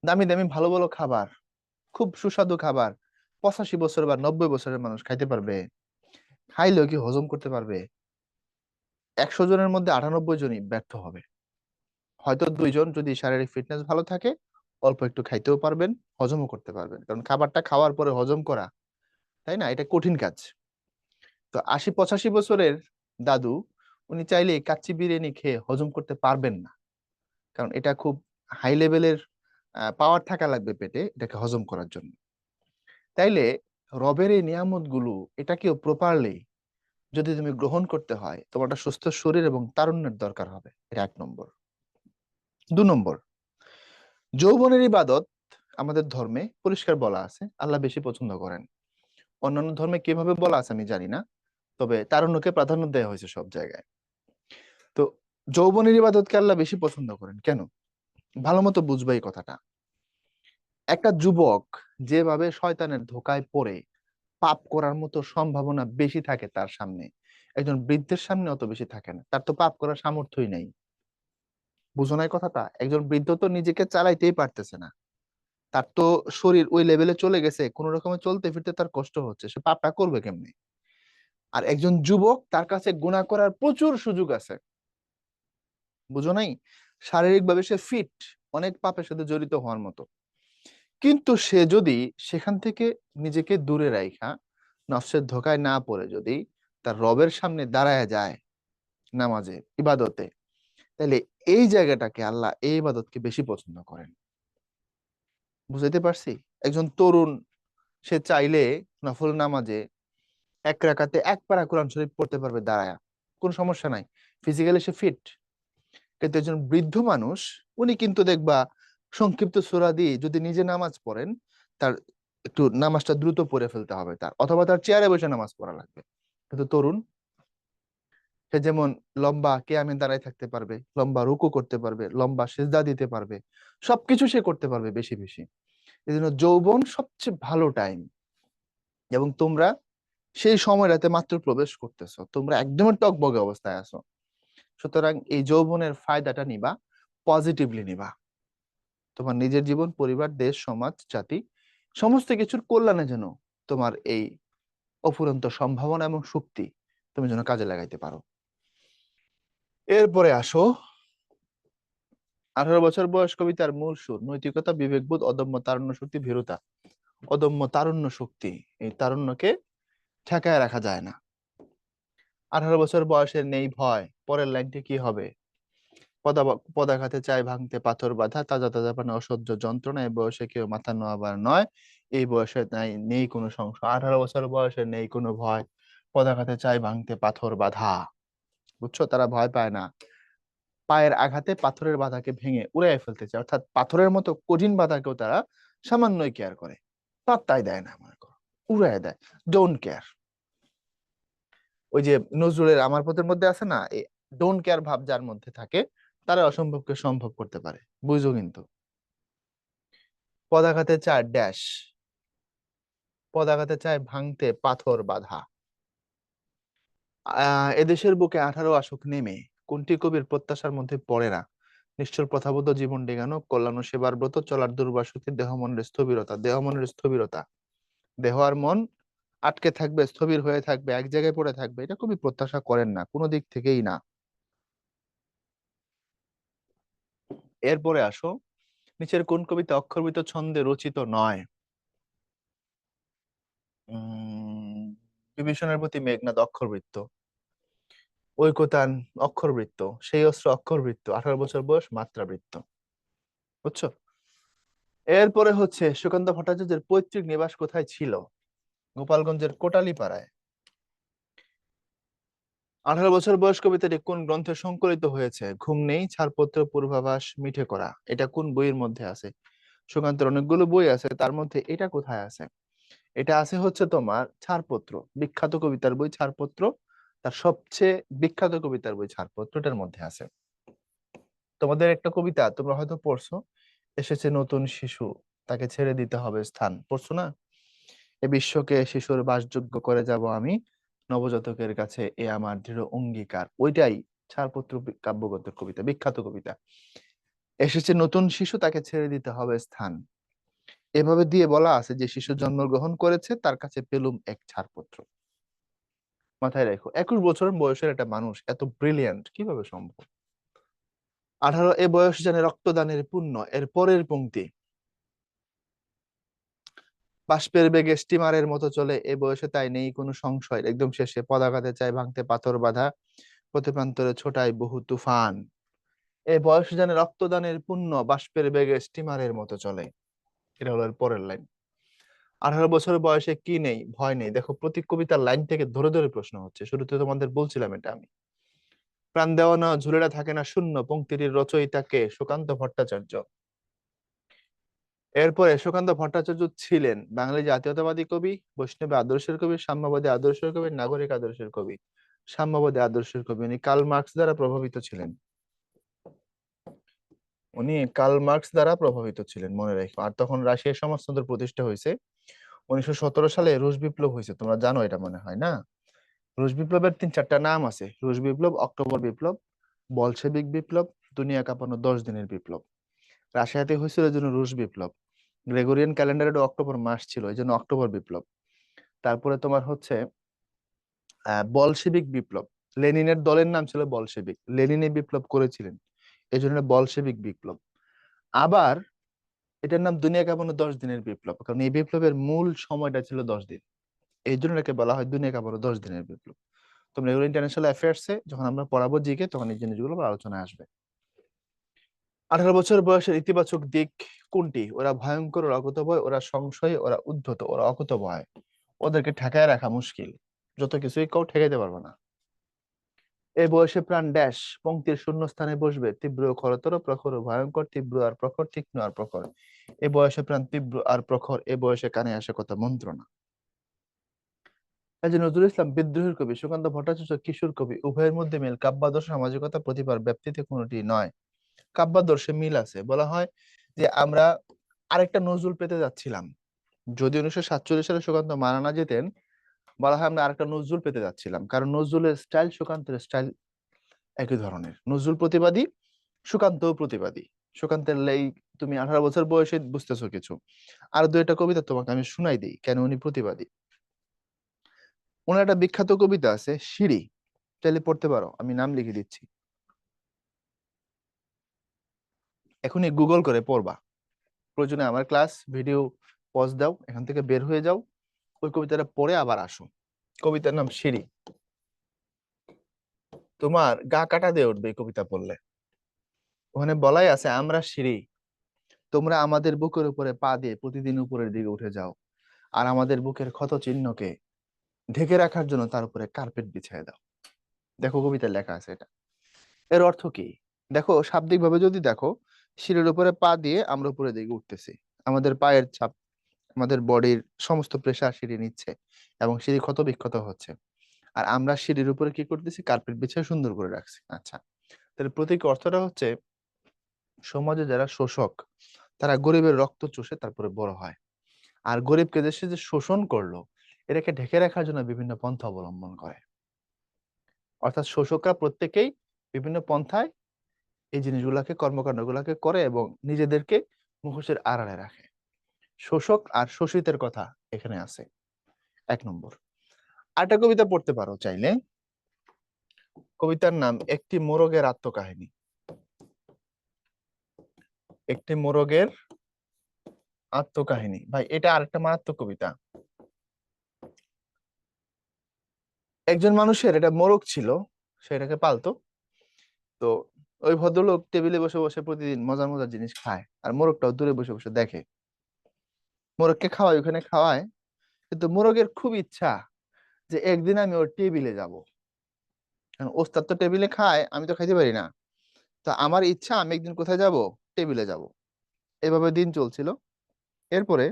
A: দামি দামি ভালো ভালো খাবার, খুব সুস্বাদু খাবার, 85 বছর বা 90 বছরের মানুষ খাইতে পারবে? খাইলেও কি হজম করতে পারবে? 100 জনের মধ্যে 98 জনই ব্যর্থ হবে। হয়তো 2 জন যদি শারীরিক ফিটনেস ভালো থাকে, অল্প একটু খাইতেও পারবেন, হজমও করতে পারবেন, কারণ খাবারটা খাওয়ার পরে হজম করা, তাই না, এটা কঠিন কাজ। তো 80-85 বছরের দাদু, উনি চাইলে কাচ্চি বিরিয়ানি খেয়ে হজম করতে পারবেন না, কারণ এটা খুব হাই লেভেলের পাওয়ার থাকা লাগবে পেটে এটাকে হজম করার জন্য। তাইলে রবের এই নিয়ামত গুলো, এটাকেও প্রপারলি যদি তুমি গ্রহণ করতে হয়, তোমার একটা সুস্থ শরীর এবং তারুণ্যের দরকার হবে। এটা 1 নম্বর। 2 নম্বর, যৌবনের ইবাদত আমাদের ধর্মে পরিষ্কার বলা আছে, আল্লাহ বেশি পছন্দ করেন। অন্যান্য ধর্মে কিভাবে বলা আছে আমি জানি না, তবে তারুণ্যকে প্রাধান্য দেওয়া হয়েছে সব জায়গায়। তো যৌবনের ইবাদতকে আল্লাহ বেশি পছন্দ করেন কেন? ভালো মতো বুঝবা এই কথাটা। একটা যুবক যেভাবে শয়তানের ধোকায় পড়ে পাপ করার মতো সম্ভাবনা বেশি থাকে তার সামনে, একজন বৃদ্ধের সামনে অত বেশি থাকে না। তার তো পাপ করার সামর্থ্যই নাই। বুঝো না এই কথাটা? একজন বৃদ্ধ তো নিজেকে চালাইতেই পারতেছে না, তার তো শরীর ওই লেভেলে চলে গেছে, কোন রকমে চলতে ফিরতে তার কষ্ট হচ্ছে, সে পাপটা করবে কেমনে? আর একজন যুবক, তার কাছে গুনাহ করার প্রচুর সুযোগ আছে। বুঝো নাই? শারীরিক ভাবে সে ফিট, অনেক পাপের সাথে জড়িত হওয়ার মতো, কিন্তু সে যদি সেখান থেকে নিজেকে দূরে রাখা নফসের ধোকায় না পড়ে যদি তার রবের সামনে দাঁড়ায় যায় নামাজে ইবাদতে, তাহলে এই জায়গাটাকে আল্লাহ এই ইবাদতকে বেশি পছন্দ করেন। বুঝাইতে পারছি? একজন তরুণ সে চাইলে নফল নামাজে এক রাকাতে এক পারা কোরআন শরীফ পড়তে পারবে দাঁড়ায়া, কোনো সমস্যা নাই, ফিজিক্যালি সে ফিট। কিন্তু একজন বৃদ্ধ মানুষ, উনি কিন্তু দেখবা সংক্ষিপ্ত সূরা দিয়ে যদি নিজে নামাজ পড়েন, তার একটু নামাজটা দ্রুত পড়ে ফেলতে হবে তার, অথবা তার চেয়ারে বসে নামাজ পড়া লাগবে। কিন্তু তরুণ সে যেমন লম্বা কিয়ামে দাঁড়ায় থাকতে পারবে, লম্বা রুকু করতে পারবে, লম্বা সিজদা দিতে পারবে, সবকিছু সে করতে পারবে বেশি বেশি। এই জন্য যৌবন সবচেয়ে ভালো টাইম, এবং তোমরা সেই সময়টাতে মাত্র প্রবেশ করতেছো, তোমরা একদমই টকবগে অবস্থায় আছো। সুতরাং এই যৌবনের ফায়দাটা নিবা, পজিটিভলি নিবা। তোমার নিজের জীবন, পরিবার, দেশ, সমাজ, জাতি, সমস্ত কিছুর কল্যাণে যেন তোমার এই অফুরন্ত সম্ভাবনা এবং শক্তি তুমি যেন কাজে লাগাইতে পারো। এরপরে আসো 18 বছর বয়স কবিতার মূল সুর নৈতিকতা, বিবেকবোধ, অদম্য তারুণ্য শক্তি, ভীরুতা। অদম্য তারুণ্য শক্তি, এই তারুণ্যকে ঠেকায় রাখা যায় না। 18 বছর বয়সের নেই ভয়, পরের লাইনটি কি হবে? পদাঘাতে চায় ভাঙতে পাথর বাঁধা, তাজা তাজা পানে অসহ্য যন্ত্রণা, এই বয়সে কেউ মাথা নোয়াবার নয়, এই বয়সে নেই কোনো সংশয়। 18 বছর বয়সে নেই কোনো ভয়, পদাঘাতে চায় ভাঙতে পাথর বাঁধা। বুঝছো, তারা ভয় পায় না। পায়ের আঘাতে পাথরের বাধাকে ভেঙে উড়াই ফেলতে চায়, অর্থাৎ পাথরের মতো কঠিন বাধাকেও তারা সামান্যই কেয়ার করে, পাত্তাই দেয় না, মনে করো উড়াই দেয়, ডোন্ট কেয়ার। ওই যে নজরুলের আমার পথের মধ্যে আছে না, এই ডোন্ট কেয়ার ভাব যার মধ্যে থাকে, তারা অসম্ভবকে সম্ভব করতে পারে। বুঝো কিন্তু। পদাঘাতে চায় ড্যাশ, পদাঘাতে চায় ভাঙতে পাথর বাঁধা। এদেশের বুকে 18 আসুক নেমে, কোনটি কবির প্রত্যাশার মধ্যে পড়ে না? নিশ্চল প্রথাবদ্ধ জীবন ডেগানো, কল্যাণ ও সেবার ব্রত, চলার দুর্বাসুকে দেহ মনের স্থবিরতা। দেহ মনের স্থবিরতা, দেহ আর মন আটকে থাকবে, স্থবির হয়ে থাকবে, এক জায়গায় পড়ে থাকবে, এটা কবি প্রত্যাশা করেন না, কোনো দিক থেকেই না। এরপরে আসো, নিচের কোন কবিতা অক্ষরবৃত্ত ছন্দে রচিত নয়? উম বিভীষণের প্রতি মেঘনাদ অক্ষরবৃত্ত, ঐকতান অক্ষরবৃত্ত, সেই অস্ত্র অক্ষরবৃত্ত, 18 বছর বয়স মাত্রাবৃত্ত। বুঝছো? এরপরে হচ্ছে সুকান্ত ভট্টাচার্যের পৈতৃক নিবাস কোথায় ছিল? গোপালগঞ্জের কোটালীপাড়ায়। 18 বছর বয়স কবিতাটি কোন গ্রন্থে সংকলিত হয়েছে? ঘুম নেই, ছাড়পত্র, পূর্বাভাস, মিঠে করা। এটা কোন বইয়ের মধ্যে আছে? সুকান্তের অনেকগুলো বই আছে, তার মধ্যে এটা কোথায় আছে? এটা আছে হচ্ছে তোমার ছাড়পত্র, বিখ্যাত কবিতার বই ছাড়পত্র, তার সবচেয়ে বিখ্যাত কবিতার বই ছাড়পত্র, এটার মধ্যে আছে। তোমাদের একটা কবিতা তোমরা হয়তো পড়ছো, এসেছে নতুন শিশু, তাকে ছেড়ে দিতে হবে স্থান, পড়ছো না? এ বিশ্বকে শিশুর বাসযোগ্য করে যাব আমি, নবজাতকের কাছে এ আমার দৃঢ় অঙ্গীকার। ওইটাই ছাড়পত্র কাব্যগ্রন্থের কবিতা, বিখ্যাত কবিতা। এসেছে নতুন শিশু, তাকে ছেড়ে দিতে হবে স্থান, এভাবে দিয়ে বলা আছে যে শিশু জন্মগ্রহণ করেছে, তার কাছে পেলুম এক ছাড়পত্র। মাথায় রাখো, 21 বছর বয়সের একটা মানুষ এত ব্রিলিয়ান্ট কিভাবে সম্ভব? 18 এ বয়স জানে রক্তদানের পুণ্য, এর পরের পংক্তি, বাষ্পের বেগে স্টিমারের মতো চলে, এ বয়সে তাই নেই কোনো সংশয়, একদম শেষে, পদাঘাতে চায় ভাঙতে পাথর বাঁধা, প্রতিপ্রান্তরে ছোটায় বহু তুফান। এ বয়স জানে রক্তদানের পুণ্য, বাষ্পের বেগে স্টিমারের মতো চলে। এটা হলো এর পরের লাইন। 18 বছর বয়সে কি নেই? ভয় নেই। দেখো, প্রতি কবিতার লাইন থেকে ধরে ধরে প্রশ্ন হচ্ছে, শুরুতে তোমাদের বলছিলাম এটা আমি। প্রাণ দেওয়া না ঝুলেরা থাকে না শূন্য, পংক্তিটির রচয়িতাকে সুকান্ত ভট্টাচার্য। এরপরে সুকান্ত ভট্টাচার্য ছিলেন বাঙালি জাতীয়তাবাদী কবি, বৈষ্ণব আদর্শের কবি, সাম্যবাদী আদর্শের কবি, নাগরিক আদর্শের কবি। সাম্যবাদী আদর্শের কবি, উনি কার্ল মার্কস দ্বারা প্রভাবিত ছিলেন। উনি কার্ল মার্কস দ্বারা প্রভাবিত ছিলেন, মনে রাখো। আর তখন রাশিয়ার সমাজতন্ত্র প্রতিষ্ঠা হয়েছে। 1917 সালে রুশ বিপ্লব হয়েছে, তোমরা জানো এটা মনে হয় না? রুশ বিপ্লবের 3-4টা নাম আছে, রুশ বিপ্লব, অক্টোবর বিপ্লব, বলশেবিক বিপ্লব, দুনিয়া কাঁপানো 10 দিনের বিপ্লব। রাশিয়াতে হয়েছিল এই জন্য রুশ বিপ্লব। গ্রেগরিয়ান ক্যালেন্ডারে অক্টোবর মাস ছিল, এই জন্য অক্টোবর বিপ্লব। তারপরে তোমার হচ্ছে বলশেবিক বিপ্লব, লেনিনের দলের নাম ছিল বলশেবিক, লেনিন এই বিপ্লব করেছিলেন, এই জন্য বলশেবিক বিপ্লব। আবার এটার নাম দুনিয়া কাঁপানো 10 দিনের বিপ্লব, কারণ এই বিপ্লবের মূল সময়টা ছিল 10 দিন। এই জন্য এটাকে বলা হয় দুনিয়া কাঁপানো 10 দিনের বিপ্লব। তোমরা এগুলো ইন্টারন্যাশনাল অ্যাফেয়ার্সে যখন আমরা পড়াবো জিকে, তখন এই জিনিসগুলো আলোচনায় আসবে। 18 বছর বয়সের ইতিবাচক দিক কোনটি? ওরা ভয়ঙ্কর, ওরা অকুতোভয়, ওরা সংশয়ী, ওরা উদ্ধত, ওরা অকুতোভয়। ওদেরকে ঠেকায় রাখা মুশকিল, যত কিছুই কেউ ঠেকাইতে পারবে না। এই বয়সে প্রাণ ড্যাশ পংক্তির শূন্য স্থানে বসবে, তীব্র খরতর প্রখর ভয়ঙ্কর, তীব্র আর প্রখর, তীক্ষ্ণ আর প্রখর। এই বয়সে প্রাণ তীব্র আর প্রখর, এই বয়সে কানে আসে কথা মন্ত্রণা। কাজী নজরুল ইসলাম বিদ্রোহের কবি, সুকান্ত ভট্টাচার্য কিশোর কবি, উভয়ের মধ্যে মিল কাব্যাদর্শ সামাজিকতা প্রতিভার ব্যাপ্তিতে কোনটি নয়। কাব্যাদর্শে মিল আছে, বলা হয় যে আমরা আরেকটা নজরুল পেতে যাচ্ছিলাম। যদি 1947 সালে সুকান্ত মারা না যেতেন, বলা হয় আমরা আরেকটা নজরুল পেতে যাচ্ছিলাম, কারণ নজরুলের স্টাইল সুকান্তের স্টাইল একই ধরনের। নজরুল প্রতিবাদী, সুকান্তও প্রতিবাদী। সুকান্তের এই তুমি 18 বছর বয়সে বুঝতেছো কিছু। আর দু একটা কবিতা তোমাকে আমি শুনাই দিই কেন উনি প্রতিবাদী। ওনার একটা বিখ্যাত কবিতা আছে সিঁড়ি, চাইলে পড়তে পারো, আমি নাম লিখে দিচ্ছি, এখনই গুগল করে পড়বা। প্রয়োজনে আমার ক্লাস ভিডিও পজ দাও, এখান থেকে বের হয়ে যাও, ওই কবিতাটা পড়ে আবার আসো। কবিতার নাম সিঁড়ি। তোমার গা কাটা দিয়ে উঠবে এই কবিতা পড়লে। ওখানে বলাই আছে আমরা সিঁড়ি, তোমরা আমাদের বুকের উপরে পা দিয়ে প্রতিদিন উপরের দিকে উঠে যাও, আর আমাদের বুকের ক্ষত চিহ্নকে ঢেকে রাখার জন্য তার উপরে কার্পেট বিছিয়ে দাও। দেখো কবিতায় লেখা আছে এটা। এর অর্থ কি? দেখো শাব্দিক ভাবে যদি দেখো, সিঁড়ির উপরে পা দিয়ে আমরা উপরের দিকে উঠতেছি, আমাদের পায়ের চাপ, আমাদের বডির সমস্ত প্রেসার সিঁড়ি নিচ্ছে এবং সিঁড়ি ক্ষত বিক্ষত হচ্ছে, আর আমরা সিঁড়ির উপরে কি করতেছি? কার্পেট বিছিয়ে সুন্দর করে রাখছি। আচ্ছা, তাহলে প্রতীক অর্থটা হচ্ছে সমাজে যারা শোষক, তারা গরিবের রক্ত চুষে তারপরে বড় হয়, আর গরিবকে দেশে যে শোষণ করলো, এটাকে ঢেকে রাখার জন্য বিভিন্ন পন্থা অবলম্বন করে। অর্থাৎ শোষকরা প্রত্যেকেই বিভিন্ন পন্থায় এই জিনিসগুলাকে, কর্মকাণ্ডগুলাকে করে এবং নিজেদেরকে মুখোশের আড়ালে রাখে। শোষক আর শোষিতের কথা এখানে আছে, 1 নম্বর। আরেকটা কবিতা পড়তে পারো চাইলে, কবিতার নাম একটি মোরগের আত্মকাহিনী। একটি মোরগের আত্মকাহিনী, ভাই এটা আরেকটা মারাত্মক কবিতা। একজন মানুষের এটা মোরগ ছিল, সেটাকে পালতো। তো ওই ভদ্রলোক টেবিলে বসে বসে প্রতিদিন মজার মজার জিনিস খায়, আর মোরগটাও দূরে বসে বসে দেখে। মোরগকে খাওয়ায়, ওখানে খাওয়ায়, কিন্তু মোরগের খুব ইচ্ছা যে একদিন আমি ওর টেবিলে যাব। কারণ ওস্তাদ তো টেবিলে খায়, আমি তো খাইতে পারি না। তো আমার ইচ্ছা আমি একদিন কোথায় যাব? টেবিলে যাব। এভাবে দিন চলছিল। এরপরে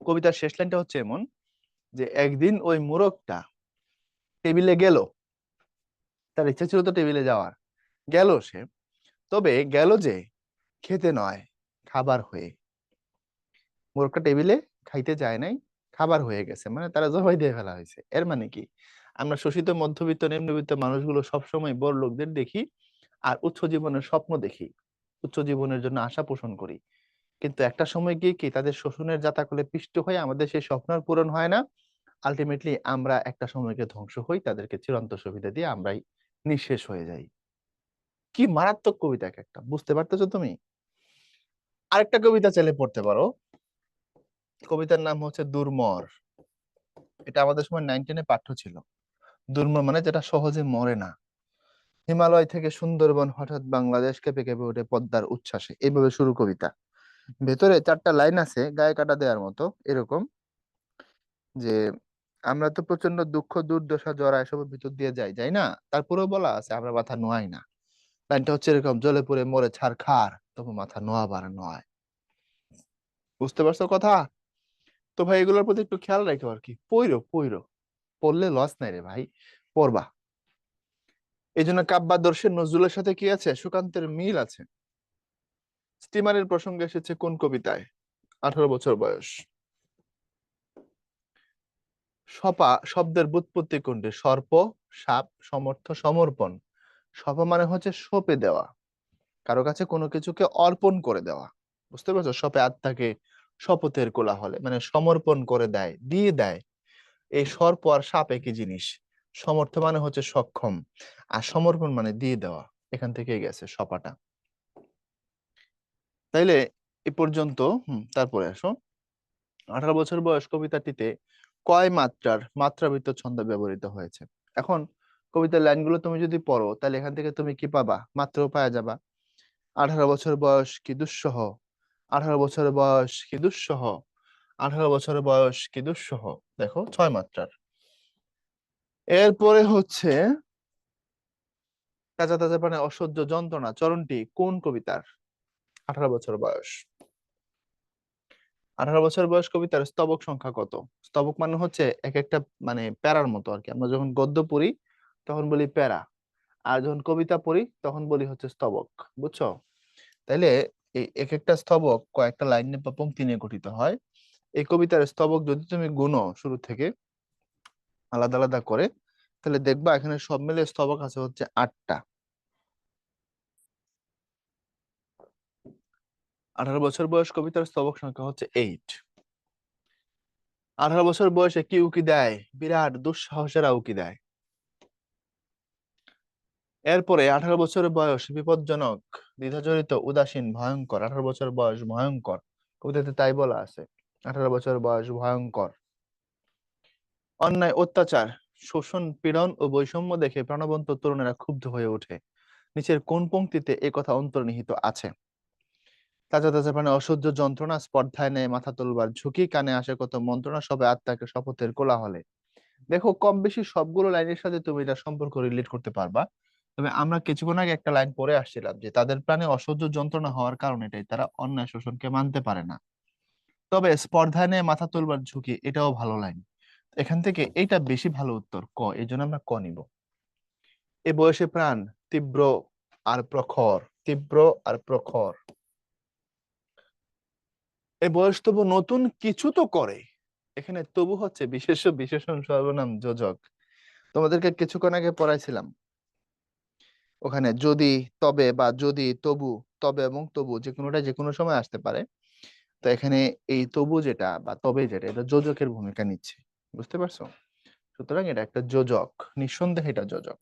A: কবিতার শেষ লাইনটা হচ্ছে এমন, যে একদিন ওই মোরগটা টেবিলে গেল, তার ইচ্ছা ছিল তো টেবিলে যাওয়ার, গেল সে, তবে গেল যে খেতে নয়, খাবার হয়ে। মোরগটা টেবিলে খাইতে যায় নাই, খাবার হয়ে গেছে, মানে তারা জবাই দিয়ে ফেলা হয়েছে। এর মানে কি? আমরা শোষিত মধ্যবিত্ত নিম্নবিত্ত মানুষগুলো সবসময় বড় লোকদের দেখি আর উচ্চ জীবনের স্বপ্ন দেখি, উচ্চ জীবনের জন্য আশা পোষণ করি, কিন্তু একটা সময় গিয়ে কি তাদের শোষণের জাতাকলে পিষ্ট হয়ে আমাদের সেই স্বপ্ন আর পূরণ হয় না। আলটিমেটলি আমরা একটা সময়কে ধ্বংস হই, তাদেরকে চিরন্ত সুবিধা দিয়ে আমরাই নিঃশেষ হয়ে যাই। কি মারাত্মক কবিতা এক একটা, বুঝতে পারতেছো তুমি? আরেকটা কবিতা চাইলে পড়তে পারো, কবিতার নাম হচ্ছে দুর্মর। এটা আমাদের সময় 9-10 পাঠ্য ছিল। দুর্মর মানে যেটা সহজে মরে না। হিমালয় থেকে সুন্দরবন, হঠাৎ বাংলাদেশ কেঁপে কেঁপে ওঠে পদ্মার উচ্ছ্বাসে, এইভাবে শুরু কবিতা। ভেতরে 4টা লাইন আছে গায়ে কাটা দেওয়ার মতো, এরকম যে আমরা তো প্রচন্ড দুঃখ দুর্দশা জরা এসবের ভিতর দিয়ে যাই, যাই না? তারপরেও বলা আছে আমরা মাথা নোয়াই না। লাইনটা হচ্ছে এরকম, জ্বলে পুড়ে মরে ছারখার, তবু মাথা নোয়াবার নয়। বুঝতে পারছো কথা? তো ভাই এগুলোর প্রতি একটু খেয়াল রাখো আর কি, পইরো পইরো, পড়লে লস নাই রে ভাই, পড়বা। এই জন্য কাব্যাদর্শের নজরুলের সাথে কি আছে? সুকান্তের মিল আছে। স্টিমারের প্রসঙ্গে এসেছে কোন কবিতায়? 18 বছর বয়স। সপা শব্দের ব্যুৎপত্তি কোনটি? সর্প, সাপ, সমর্থ, সমর্পণ। সপা মানে হচ্ছে সঁপে দেওয়া, কারো কাছে কোনো কিছুকে অর্পণ করে দেওয়া। বুঝতে পারছো? সপে আত্মাকে শপথের কোলাহলে, মানে সমর্পণ করে দেয়, দিয়ে দেয়। এই সর্প আর সাপ একই জিনিস। সমর্থ মানে হচ্ছে সক্ষম, আর সমর্পণ মানে দিয়ে দেওয়া। এখান থেকে গেছে সপাটা। তাইলে এ পর্যন্ত তারপরে আসো 18 বছর বয়স কবিতাটিতে কয় মাত্রার মাত্রাবৃত্ত ছন্দ ব্যবহৃত হয়েছে। এখন কবিতার লাইনগুলো তুমি যদি পড়ো তাহলে এখান থেকে তুমি কি পাবা, মাত্রাও পাওয়া যাবা। 18 বছর বয়স কি দুঃসহ, 18 বছর বয়স কি দুঃসহ, 18 বছর বয়স কি দুঃসহ। দেখো 6 মাত্রার। এরপরে হচ্ছে তাজা তাজা প্রাণে অসহ্য যন্ত্রণা চরণটি কোন কবিতার? 18 বছর বয়স। 18 বছর বয়স কবিতার স্তবক সংখ্যা কত? স্তবক মানে হচ্ছে এক একটা মানে প্যারার মতো আর কি। আমরা যখন গদ্য পড়ি তখন বলি প্যারা, আর যখন কবিতা পড়ি তখন বলি হচ্ছে স্তবক। বুঝছো? তাইলে এই এক একটা স্তবক কয়েকটা লাইন বা পংক্তি নিয়ে গঠিত হয়। এই কবিতার স্তবক যদি তুমি গুনো শুরু থেকে আলাদা আলাদা করে, তাহলে দেখবা এখানে সব মিলে স্তবক আছে হচ্ছে 8টা। 18 বছর বয়স কবিতার স্তবক সংখ্যা হচ্ছে 8। 18 বছর বয়সে কি উকি দেয়? বিরাট দুঃসাহসেরা উকি দেয়। এরপরে 18 বছর বয়স বিপজ্জনক, দ্বিধাজড়িত, উদাসীন, ভয়ঙ্কর। 18 বছর বয়স ভয়ঙ্কর, কবিতাতে তাই বলা আছে। 18 বছর বয়স ভয়ঙ্কর। অন্যায়, অত্যাচার, শোষণ, পীড়ন ও বৈষম্য দেখে প্রাণবন্ত তরুণেরা ক্ষুব্ধ হয়ে ওঠে। নিচের কোন পংক্তিতে এ কথা অন্তর্নিহিত আছে? তাজা তাজা প্রাণে অসহ্য যন্ত্রণা, স্পর্ধায় নেয় মাথা তুলবার ঝুঁকি, কানে আসে কত মন্ত্রণা, সবে আত্মাকে শপথের কোলাহলে। দেখো কম বেশি সবগুলো লাইনের সাথে তুমি এটা সম্পর্ক রিলেট করতে পারবা। তবে আমরা কিছুক্ষণ আগে একটা লাইন পড়ে আসছিলাম যে তাদের প্রাণে অসহ্য যন্ত্রণা হওয়ার কারণ এটাই, তারা অন্যায় শোষণকে মানতে পারে না। তবে স্পর্ধায় নিয়ে মাথা তুলবার ঝুঁকি, এটাও ভালো লাইন। এখান থেকে এইটা বেশি ভালো উত্তর ক, এই জন্য আমরা ক নিব। এ বয়সে প্রাণ তীব্র আর প্রখর, তীব্র আর প্রখর। এ বয়স তবু নতুন কিছু তো করে। এখানে তবু হচ্ছে বিশেষ্য বিশেষণ সর্বনাম যোজক। তোমাদেরকে কিছুক্ষণ আগে পড়াইছিলাম, ওখানে যদি, তবে বা যদি, তবু, তবে এবং তবু যে কোনোটা যে কোনো সময় আসতে পারে। তো এখানে এই তবু যেটা বা তবে যেটা, এটা যোজকের ভূমিকা নিচ্ছে। বুঝতে পারছো? সুতরাং এটা একটা যোজক, নিঃসন্দেহে এটা যোজক।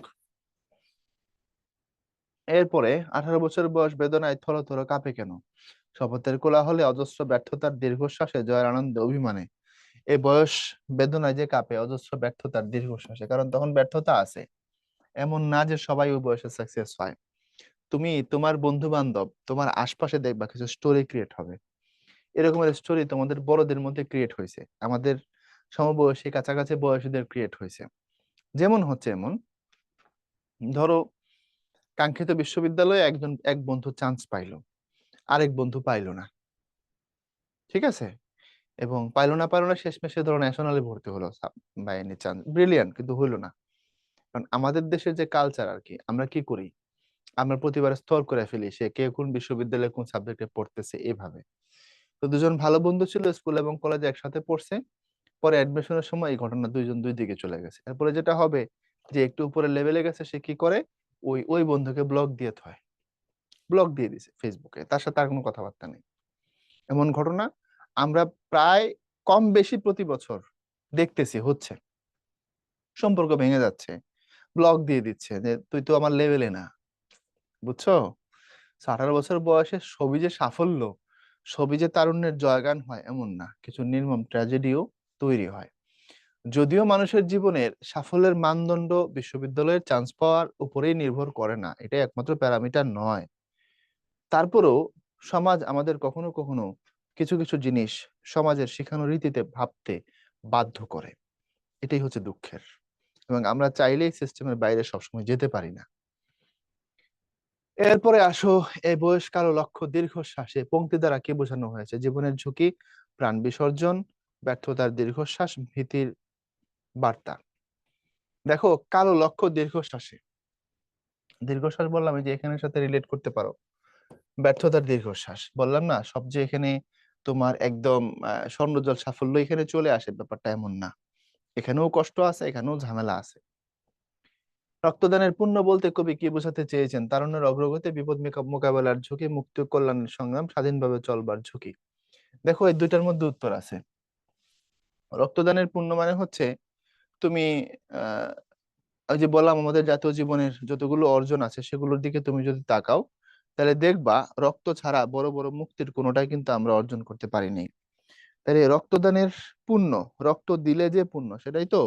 A: এরপরে 18 বছর বয়স বেদনায় থর থর কাঁপে কেন? শপথের কোলাহলে, অজস্র ব্যর্থতার দীর্ঘশ্বাসে, জয়ের আনন্দে, অভিমানে। এই বয়স বেদনায় যে কাঁপে, অজস্র ব্যর্থতার দীর্ঘশ্বাসে, কারণ তখন ব্যর্থতা আছে। এমন না যে সবাই ওই বয়সে সাকসেস হয়। তুমি তোমার বন্ধু বান্ধব তোমার আশপাশে দেখবা কিছু স্টোরি ক্রিয়েট হবে। এরকমের স্টোরি তোমাদের বড়দের মধ্যে ক্রিয়েট হয়েছে, আমাদের সমবয়সী কাছাকাছি বয়সীদের ক্রিয়েট হয়েছে। যেমন হচ্ছে এমন, ধরো কাঙ্ক্ষিত বিশ্ববিদ্যালয়ে এক বন্ধু চান্স পাইলো, আরেক বন্ধু পাইলো না। ঠিক আছে? এবং পাইলো না শেষমেশে ধরো ন্যাশনালে ভর্তি হলো বাই এনি চান্স, ব্রিলিয়ান্ট, কিন্তু হইলো না। কারণ আমাদের দেশের যে কালচার আর কি, আমরা কি করি, আমরা প্রতিবার স্তর করে ফেলি সে কে কোন বিশ্ববিদ্যালয়ে কোন সাবজেক্টে পড়তেছে এভাবে। তো দুজন ভালো বন্ধু ছিল, স্কুল এবং কলেজে একসাথে পড়ছে। পরে অ্যাডমিশনের সময় এই ঘটনা দুইজন দুই দিকে চলে গেছে। এরপরে যেটা হবে, যে একটু উপরে লেভেলে গেছে সে কি করে, ওই ওই বন্ধুকে ব্লক দিয়ে থয়, ব্লক দিয়ে দিছে ফেসবুকে, তার সাথে আর কোনো কথাবার্তা নেই। এমন ঘটনা আমরা প্রায় কম বেশি প্রতি বছর দেখতেছি হচ্ছে। সম্পর্ক ভেঙে যাচ্ছে, ব্লক দিয়ে দিচ্ছে যে তুই তো আমার লেভেলে না। বুঝছো? 18 বছর বয়সে সবই যে সাফল্য, সবই যে তারুণ্যের জয়গান হয় এমন না, কিছু নির্মম ট্র্যাজেডিও তৈরি হয়। যদিও মানুষের জীবনের সাফল্যের মানদণ্ড বিশ্ববিদ্যালয়ের চান্স পাওয়ার উপরেই নির্ভর করে না, এটা একমাত্র প্যারামিটার নয়। তারপরেও সমাজ আমাদের কখনো কখনো কিছু কিছু জিনিস সমাজের শিখানো রীতিতে ভাবতে বাধ্য করে। এটাই হচ্ছে দুঃখের। এবং আমরা চাইলেই সিস্টেমের বাইরে সবসময় যেতে পারি না। এরপরে আসো, এই বয়স কালো লক্ষ্য দীর্ঘশ্বাসে পংক্তি দ্বারা কি বোঝানো হয়েছে? জীবনের ঝুঁকি, প্রাণ বিসর্জন, ব্যর্থতার দীর্ঘশ্বাস, ভীতির বার্তা। দেখো কালো লক্ষ্য দীর্ঘশ্বাসে, দীর্ঘশ্বাস বললাম এই যে এখানের সাথে রিলেট করতে পারো। ব্যর্থতার দীর্ঘশ্বাস বললাম না, সব যে এখানে তোমার একদম স্বর্ণজল সাফল্য এখানে চলে আসে ব্যাপারটা এমন না। এখানেও কষ্ট আছে, এখানেও ঝামেলা আছে। রক্তদানের পুণ্য বলতে কবি কি বোঝাতে চেয়েছেন? তারুণ্যের অগ্রগতি, বিপদ মোকাবেলার ঝুঁকি, মুক্তি ও কল্যাণের সংগ্রাম, স্বাধীনভাবে চলবার ঝুঁকি। দেখো এই দুইটার মধ্যে উত্তর আছে। রক্তদানের পুণ্য মানে হচ্ছে তুমি আহ ওই যে বললাম আমাদের জাতীয় জীবনের যতগুলো অর্জন আছে সেগুলোর দিকে তুমি যদি তাকাও, তাহলে দেখবা রক্ত ছাড়া বড় বড় মুক্তির কোনোটাই কিন্তু আমরা অর্জন করতে পারিনি। তাহলে রক্তদানের পুণ্য, রক্ত দিলে যে পুণ্য সেটাই তো।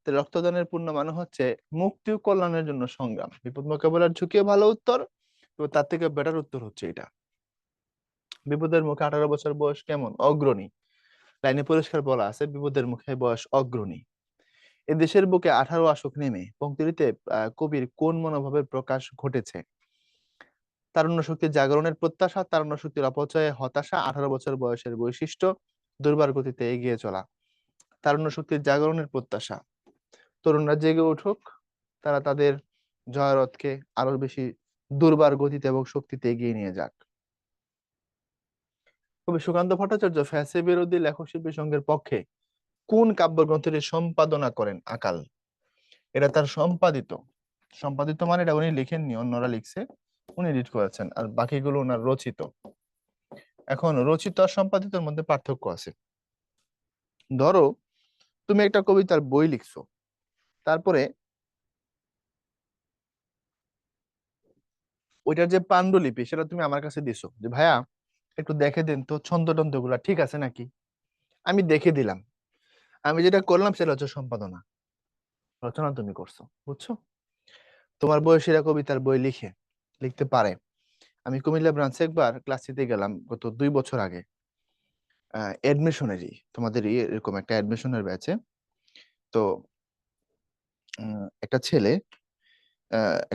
A: তাহলে রক্তদানের পুণ্য মানে হচ্ছে মুক্তি ও কল্যাণের জন্য সংগ্রাম। বিপদ মোকাবেলার ঝুঁকিও ভালো উত্তর, তো তার থেকে বেটার উত্তর হচ্ছে এটা। বিপদের মুখে 18 বছর বয়স কেমন? অগ্রণী। লাইনে পরিষ্কার বলা আছে বিপদের মুখে বয়স অগ্রণী। এ দেশের বুকে 18 আসুক নেমে পংক্তিতে কবির কোন মনোভাবের প্রকাশ ঘটেছে? তারুণ্য শক্তির জাগরণের প্রত্যাশা, তারুণ্য শক্তির অপচয়ে হতাশা, 18 বছর বয়সের বৈশিষ্ট্য, দুর্বার গতিতে এগিয়ে চলা। তারুণ্য শক্তির জাগরণের প্রত্যাশা, তরুণরা জেগে উঠুক, তারা তাদের জয়রথকে আরো বেশি দুর্বার গতিতে এবং শক্তিতে এগিয়ে নিয়ে যাক। কবি সুকান্ত ভট্টাচার্য ফ্যাসি বিরোধী লেখক শিল্পী সংঘের পক্ষে কোন কাব্যগ্রন্থটি সম্পাদনা করেন? আকাল। এটা তার সম্পাদিত। সম্পাদিত মানে এটা উনি লিখেননি, অন্যরা লিখছে, উনি এডিট করেছেন, আর বাকিগুলো ওনার রচিত। এখন রচিত আর সম্পাদিতের মধ্যে পার্থক্য আছে। ধরো তুমি একটা কবিতার বই লিখছো, তারপরে ওইটার যে পাণ্ডুলিপি সেটা তুমি আমার কাছে দিছো, যে ভাইয়া একটু দেখে দিন তো ছন্দ টন্দ গুলা ঠিক আছে নাকি। আমি দেখে দিলাম। আমি যেটা করলাম সেটা হচ্ছে সম্পাদনা। রচনা তুমি করছো, বুঝছো? তোমার বয়সীরা কবিতার বই লিখতে পারে। আমি কুমিল্লা ব্রাঞ্চে একবার ক্লাস নিতে গেলাম গত 2 বছর আগে, এডমিশনেরই, তোমাদেরই এরকম একটা এডমিশনের ব্যাচে। তো একটা ছেলে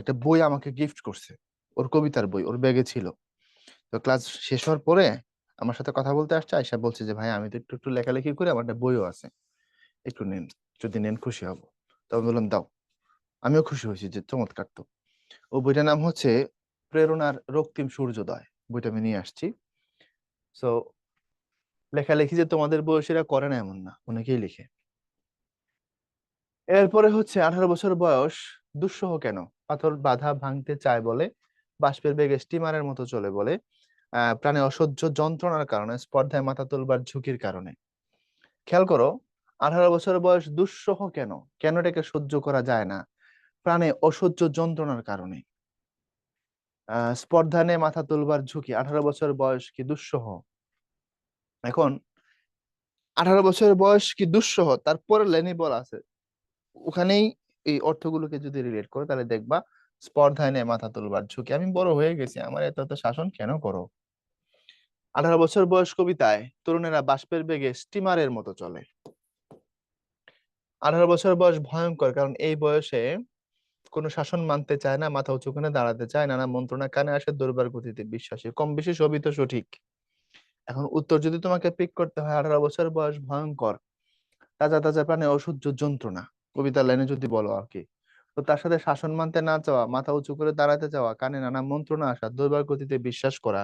A: একটা বই আমাকে গিফট করছে, ওর কবিতার বই ওর ব্যাগে ছিল। তো ক্লাস শেষ হওয়ার পরে আমার সাথে কথা বলতে আসছে, আয়সা বলছে যে ভাই আমি তো একটু একটু লেখালেখি করে, আমার একটা বইও আছে, একটু নেন, যদি নেন খুশি হব। তো আমি বললাম দাও। আমিও খুশি হয়েছি যে চমৎকার। তো ও বইটার নাম হচ্ছে প্রেরণার রক্তিম সূর্যোদয়, বইটা আমি নিয়ে আসছি। সো লেখালেখি যে তোমাদের বয়সীরা করে না এমন না, অনেকেই লিখে। এরপরে হচ্ছে 18 বছর বয়স দুঃসহ কেন? পাথর বাধা ভাঙতে চায় বলে, বাষ্পের বেগে স্টিমারের মতো চলে বলে, প্রাণে অসহ্য যন্ত্রণার কারণে, স্পর্ধায় মাথা তুলবার ঝুঁকির কারণে। খেয়াল করো, 18 বছর বয়স দুঃসহ কেন? কেন এটাকে সহ্য করা যায় না? প্রাণে অসহ্য যন্ত্রণার কারণে, স্পর্ধা নিয়ে মাথা তুলবার ঝুঁকি। 18 বছর বয়স কি দুঃসহ? এখন 18 বছর বয়স কি দুঃসহ, তারপরে লাইনে বলা আছে, ওখানেই এই অর্থগুলোকে যদি রিলেট করো তাহলে দেখবা স্পর্ধায় নিয়ে মাথা তুলবার ঝুঁকি। আমি বড় হয়ে গেছি, আমার এত এত শাসন কেন করো? 18 বছর বয়স কবিতায় তরুণেরা বাষ্পের বেগে স্টিমারের মতো চলে। 18 বছর বয়স ভয়ঙ্কর, কারণ এই বয়সে কোনো শাসন মানতে চায় না, মাথা উঁচু করে দাঁড়াতে চায়, নানা মন্ত্রণা কানে আসে, দুর্বার গতিতে বিশ্বাসী। কম বেশি সবই তো সঠিক। এখন উত্তর যদি তোমাকে পিক করতে হয়, 18 বছর বয়স ভয়ঙ্কর, তাজা তাজা প্রাণে অসহ্য যন্ত্রণা, কবিতার লাইনে যদি বলো আর কি। তো তার সাথে শাসন মানতে না চাওয়া, মাথা উঁচু করে দাঁড়াতে চাওয়া, কানে নানা মন্ত্রণা আসা, দুর্বার গতিতে বিশ্বাস করা,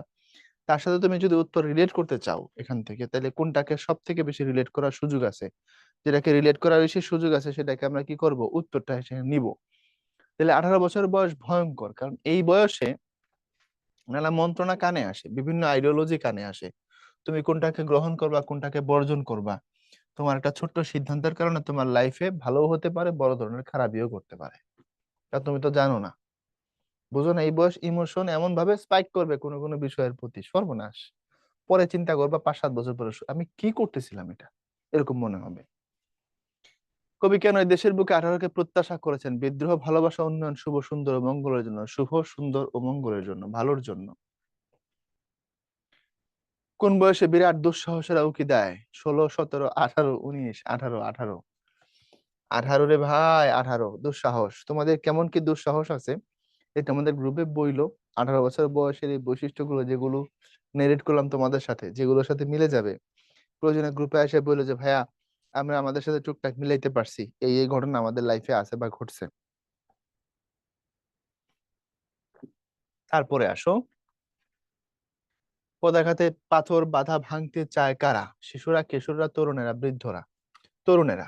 A: তার সাথে তুমি যদি উত্তর রিলেট করতে চাও এখান থেকে, তাহলে কোনটাকে সব থেকে বেশি রিলেট করার সুযোগ আছে, যেটাকে রিলেট করার বেশি সুযোগ আছে সেটাকে আমরা কি করব, উত্তরটা হিসেবে নিব। তাহলে 18 বছর বয়স ভয়ঙ্কর, কারণ এই বয়সে নানা মন্ত্রণা কানে আসে, বিভিন্ন আইডিওলজি কানে আসে। তুমি কোনটাকে গ্রহণ করবা, কোনটাকে বর্জন করবা, তোমার একটা ছোট্ট সিদ্ধান্তের কারণে তোমার লাইফে ভালো হতে পারে, বড় ধরনের খারাপিও করতে পারে। তা তুমি তো জানো না, বুঝো না, এই বয়স ইমোশন এমন ভাবে স্পাইক করবে কোনো কোনো বিষয়ের প্রতি, সর্বনাশ। পরে চিন্তা করবা 5-7 বছর পরে, আমি কি করতেছিলাম এটা, এরকম মনে হবে। কবি কেন এই দেশের বুকে 18কে প্রত্যাশা করেছেন? বিদ্রোহ, ভালোবাসা, উন্নয়ন, শুভ সুন্দর ও মঙ্গলের জন্য। শুভ সুন্দর ও মঙ্গলের জন্য, ভালোর জন্য। কোন বয়সে বিরাট দুঃসাহসেরা উকি দেয়? 16, 17, 18, 19, 18, 18। 18 রে ভাই, 18 দুঃসাহস। তোমাদের কেমন কি দুঃসাহস আছে এটা আমাদের গ্রুপে বইলো। 18 বছর বয়সের এই বৈশিষ্ট্যগুলো যেগুলো নেরেট করলাম তোমাদের সাথে, যেগুলোর সাথে মিলে যাবে, প্রয়োজনে গ্রুপে এসে বললো যে ভাইয়া আমরা আমাদের সাথে টুকটাক মিলাইতে পারছি, এই এই ঘটনা আমাদের লাইফে আছে বা ঘটছে। তারপরে আসো, পদাঘাতে পাথর বাধা ভাঙতে চায় কারা? শিশুরা, কিশোররা, তরুণেরা, বৃদ্ধরা। তরুণেরা,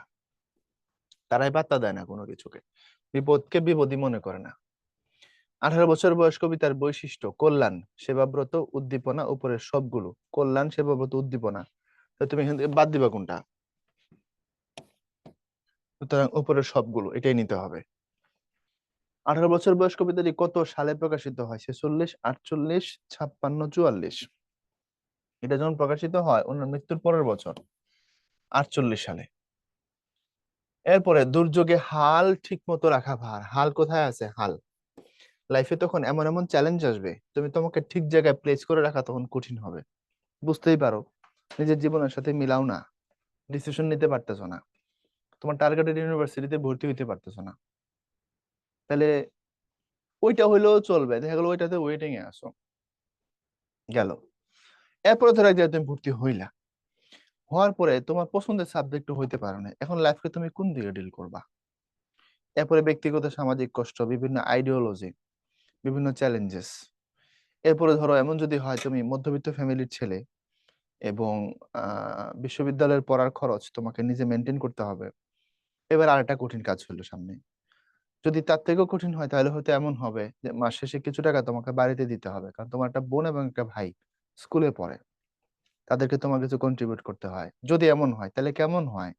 A: তারাই পাত্তা দেয় না কোনো কিছুকে, বিপদকে বিপদই মনে করে না। 18 বছর বয়স কবিতার বৈশিষ্ট্য কল্যাণ, সেবাব্রত, উদ্দীপনা, উপরের সবগুলো। কল্যাণ, সেবাব্রত, উদ্দীপনা। তো তুমি এখান থেকে বাদ দিবা কোনটা? সুতরাং উপরের সবগুলো, এটাই নিতে হবে। 18 বছর বয়স কবিতাটি কত সালে প্রকাশিত হয়? 46, 48, 56, 44। এটা যখন প্রকাশিত হয় ওনার মৃত্যুর পরের বছর 48 সালে। এরপরে দুর্যোগে হাল ঠিক মতো রাখা ভার। হাল কোথায় আছে? হাল লাইফে তখন এমন এমন চ্যালেঞ্জ আসবে, তোমাকে ঠিক জায়গায় প্লেস করে রাখা তখন কঠিন হবে। বুঝতেই পারো, নিজের জীবনের সাথে মিলাও না, ডিসিশন নিতে পারতেছো না, তোমার টার্গেটেড ইউনিভার্সিটিতে ভর্তি হইতে পারতেছো না, তাহলে ওইটা হইলেও চলবে, দেখা গেলো ওইটাতে ওয়েটিং এ আসো, গেল। এরপরে ধরো এক জায়গায় তুমি ভর্তি হইলা, হওয়ার পরে তোমার পছন্দের সাবজেক্ট হইতে পারে না, এখন লাইফকে তুমি কোন দিকে ডিল করবা? এরপরে ব্যক্তিগত সামাজিক কষ্ট, বিভিন্ন আইডিওলজি, বিভিন্ন চ্যালেঞ্জেস। এরপরে ধরো এমন যদি হয় তুমি মধ্যবিত্ত ফ্যামিলির ছেলে এবং বিশ্ববিদ্যালয়ের পড়ার খরচ তোমাকে নিজে মেনটেন করতে হবে, এবার আরেকটা কঠিন কাজ হলো সামনে। যদি তার থেকেও কঠিন হয় তাহলে হয়তো এমন হবে যে মাস শেষে কিছু টাকা তোমাকে বাড়িতে দিতে হবে, কারণ তোমার একটা বোন এবং একটা ভাই স্কুলে পড়ে, তাদেরকে তোমার কিছু কন্ট্রিবিউট করতে হয়। যদি এমন হয় তাহলে কেমন হয়?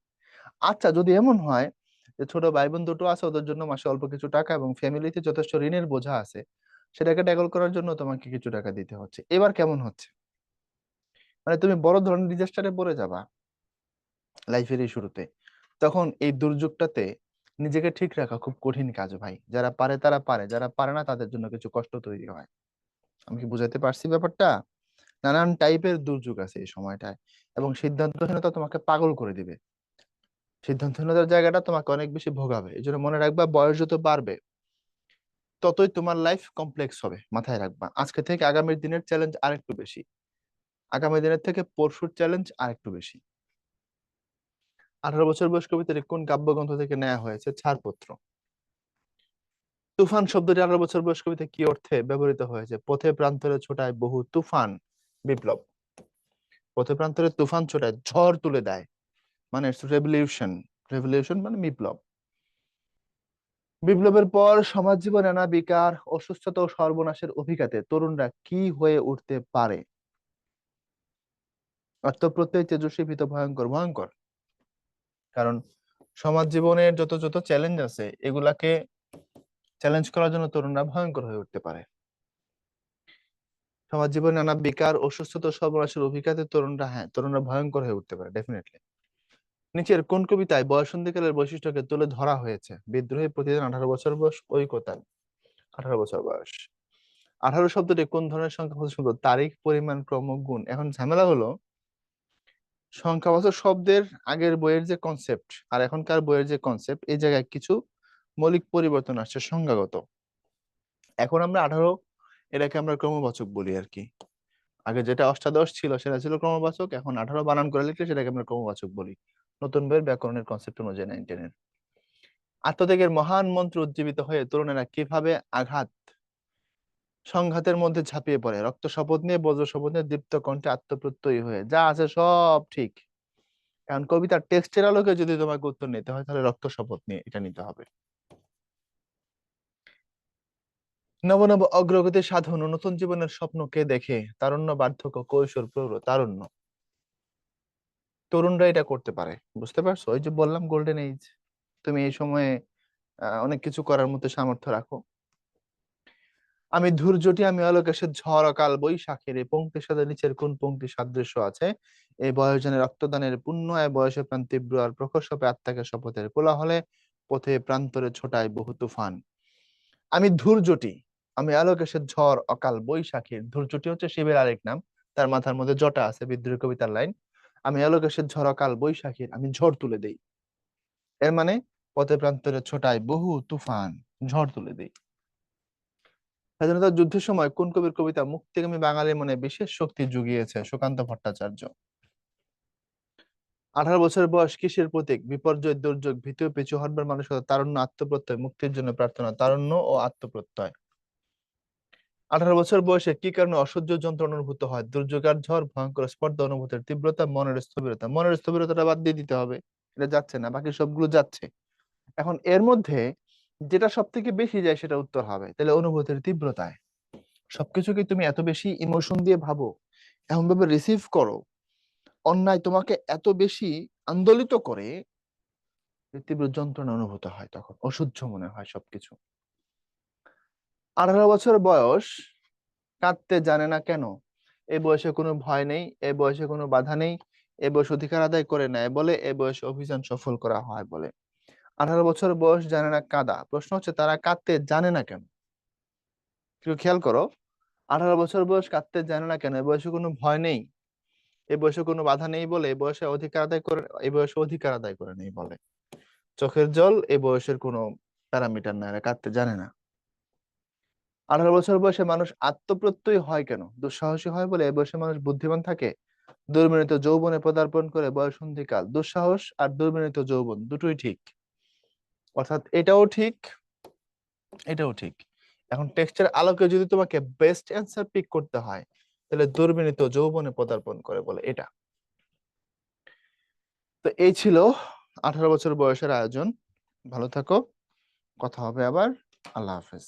A: আচ্ছা, যদি এমন হয় যে ছোট ভাই বোন দুটো আছে, ওদের জন্য মাসে অল্প কিছু টাকা এবং ফ্যামিলিতে যথেষ্ট ঋণের বোঝা আছে, সেটাকে ট্যাকল করার জন্য তোমাকে কিছু টাকা দিতে হচ্ছে, এবার কেমন হচ্ছে? মানে তুমি বড় ধরনের ডিজাস্টারে পড়ে যাবা লাইফের এই শুরুতে। তখন এই দুর্যোগটাতে নিজেকে ঠিক রাখা খুব কঠিন কাজ ভাই। যারা পারে তারা পারে, যারা পারে না তাদের জন্য কিছু কষ্ট তৈরি হয়। আমি কি বুঝাতে পারছি ব্যাপারটা? নানান টাইপের দুর্যোগ আছে এই সময়টায়, এবং সিদ্ধান্তহীনতা তোমাকে পাগল করে দিবে। সিদ্ধান্তহীনতার জায়গাটা তোমাকে অনেক বেশি ভোগাবে। এই জন্য মনে রাখবা, বয়স যত বাড়বে ততই তোমার লাইফ কমপ্লেক্স হবে। মাথায় রাখবা, আজকে থেকে আগামী দিনের চ্যালেঞ্জ আরেকটু বেশি, আগামী দিনের থেকে পরশুর চ্যালেঞ্জ আরেকটু বেশি। 18 বছর বয়স কবিতাটি কোন কাব্যগ্রন্থ থেকে নেওয়া হয়েছে? ছাড়পত্র। তুফান শব্দটি 18 বছর বয়স কবিতায় কি অর্থে ব্যবহৃত হয়েছে? পথে প্রান্তরে ছোটায় বহু তুফান বিপ্লব। পথে প্রান্তরে তুফান ছোটায়, ঝড় তুলে দেয়, মানে রেভলিউশন। রেভলিউশন মানে বিপ্লব। বিপ্লবের পর সমাজ জীবনে নানা বিকার, অসুস্থতা ও সর্বনাশের অভিঘাতে তরুণরা কি হয়ে উঠতে পারে? আত্মপ্রত্যয়, তেজস্বী, ভীত, ভয়ঙ্কর। ভয়ঙ্কর, কারণ সমাজ জীবনের যত যত চ্যালেঞ্জ আছে এগুলাকে চ্যালেঞ্জ করার জন্য তরুণরা ভয়ঙ্কর হয়ে উঠতে পারে। সমাজ জীবনে নানা বিকার, অসুস্থতা, সর্বনাশের অভিঘাতে তরুণরা ভয়ঙ্কর হয়ে উঠতে পারে, ডেফিনেটলি। নিচের কোন কবিতায় বয়সন্ধিকালের বৈশিষ্ট্যকে তুলে ধরা হয়েছে? বিদ্রোহী, প্রতিদিন, 18 বছর বয়স, ঐকতান। 18 বছর বয়স। 18 শব্দটি কোন ধরনের সংখ্যাবাচক শব্দ? তারিখ, পরিমাণ, ক্রম, গুণ। এখন ঝামেলা হলো, সংখ্যাবাচক শব্দের আগের বইয়ের যে কনসেপ্ট আর এখনকার বইয়ের যে কনসেপ্ট, এই জায়গায় কিছু মৌলিক পরিবর্তন আসছে সংজ্ঞাগত। এখন আমরা 18, এটাকে আমরা ক্রমবাচক বলি আর কি। আগে যেটা অষ্টাদশ ছিল সেটা ছিল ক্রমবাচক, এখন 18 বানান করে লিখলে সেটাকে আমরা ক্রমবাচক বলি, নতুন বইয়ের ব্যাকরণের কনসেপ্ট অনুযায়ী 9-10-এর। আত্মত্যাগের মহান মন্ত্র উজ্জীবিত হয়ে তরুণেরা কিভাবে সংঘাতের মধ্যে ঝাঁপিয়ে পড়ে? রক্ত শপথ নিয়ে, বজ্র শপথ নিয়ে, দীপ্ত কণ্ঠে, আত্মপ্রত্যয়ী হয়ে। যা আছে সব ঠিক। কারণ কবিতার টেক্সটের আলোকে যদি তোমাকে উত্তর নিতে হয় তাহলে রক্ত শপথ নিয়ে এটা নিতে হবে। নব নব অগ্রগতি সাধন ও নতুন জীবনের স্বপ্ন কে দেখে? তারুণ্য, বার্ধক্য, কৈশোর, প্রৌঢ়। তারুণ্য। তরুণরা এটা করতে পারে, বুঝতে পারছো? ওই যে বললাম গোল্ডেন এজ, তুমি এই সময়ে অনেক কিছু করার মতো সামর্থ্য রাখো। আমি ধৈর্যটি, আমি অলোকেশের ঝড় অকাল বৈশাখের, এই পঙ্ক্তির সাথে নিচের কোন পঙ্ক্তি সাদৃশ্য আছে? এই বয়োজনে রক্তদানের পুণ্য, এ বয়সে প্রাণ তীব্র আর প্রখর সপে আত্মাকে শপথের কোলাহলে, পথে প্রান্তরে ছোটায় বহু তুফান। আমি ধৈর্যটি, আমি আলোকেশের ঝড় অকাল বৈশাখীর। ধৈর্যটি হচ্ছে শিবের আরেক নাম, তার মাথার মধ্যে জটা আছে, বিদ্রোহী কবিতার লাইন। আমি আলোকেশের ঝড় অকাল বৈশাখীর, আমি ঝড় তুলে দেই। এর মানে পথে প্রান্তরে ছোটায় বহু তুফান, ঝড় তুলে দেই। স্বাধীনতা যুদ্ধের সময় কোন কবির কবিতা মুক্তিগামী বাঙালির মনে বিশেষ শক্তি জুগিয়েছে? সুকান্ত ভট্টাচার্য। 18 বছর বয়স কিসের প্রতীক? বিপর্যয়, দুর্যোগ, ভীত পিছু হটবার মানসিকতা, তারুণ্য, আত্মপ্রত্যয়, মুক্তির জন্য প্রার্থনা। তারুণ্য ও আত্মপ্রত্যয়। 18 বছর বয়সে কি কারণে অসহ্য যন্ত্রণা অনুভূত হয়? দুর্যোগের ঝড়, ভয়ঙ্কর স্পর্ধা, অনুভূতির তীব্রতা, মনের স্থবিরতা। মনের স্থবিরতাটা বাদ দিয়ে দিতে হবে, এটা যাচ্ছে না, বাকি সবগুলো যাচ্ছে। এখন এর মধ্যে যেটা সব থেকে বেশি যায় সেটা উত্তর হবে, তাহলে অনুভূতির তীব্রতায়। সবকিছুকে তুমি এত বেশি ইমোশন দিয়ে ভাবো, এমন ভাবে রিসিভ করো, অন্যায় তোমাকে এত বেশি আন্দোলিত করে যে তীব্র যন্ত্রণা অনুভূত হয়, তখন অসহ্য মনে হয় সবকিছু। 18 বছর বয়স, কাঁদতে জানে না কেন? এই বয়সে কোনো ভয় নেই, এই বয়সে কোনো বাধা নেই, এই বয়স অধিকার আদায় করে নেয় বলে, এই বয়সে অভিযান সফল করা হয় বলে। 18 বছর বয়স জানে না কাঁদা। প্রশ্ন হচ্ছে তারা কাঁদতে জানে না কেন? একটু খেয়াল করো। 18 বছর বয়স কাঁদতে জানে না কেন? এই বয়সে কোনো ভয় নেই, এই বয়সে কোনো বাধা নেই বলে, এই বয়সে অধিকার আদায় করে নেই বলে। চোখের জল এই বয়সের কোনো প্যারামিটার না, এরা কাঁদতে জানে না। 18 বছর বয়সে মানুষ আত্মপ্রত্যয়ী হয় কেন? দুঃসাহসী হয় বলে এই বয়সে মানুষ বুদ্ধিমান থাকে। দুর্বিনীত যৌবনে পদার্পণ করে বয়ঃসন্ধিকাল। দুঃসাহস আর দুর্বিনীত যৌবন দুটোই ঠিক, অর্থাৎ এটাও ঠিক, এটাও ঠিক। এখন টেক্সটের আলোকে যদি তোমাকে বেস্ট অ্যান্সার পিক করতে হয়, তাহলে দুর্বিনীত যৌবনে পদার্পণ করে বলে এটা। তো এই ছিল 18 বছর বয়সের আয়োজন। ভালো থাকো, কথা হবে আবার। আল্লাহ হাফেজ।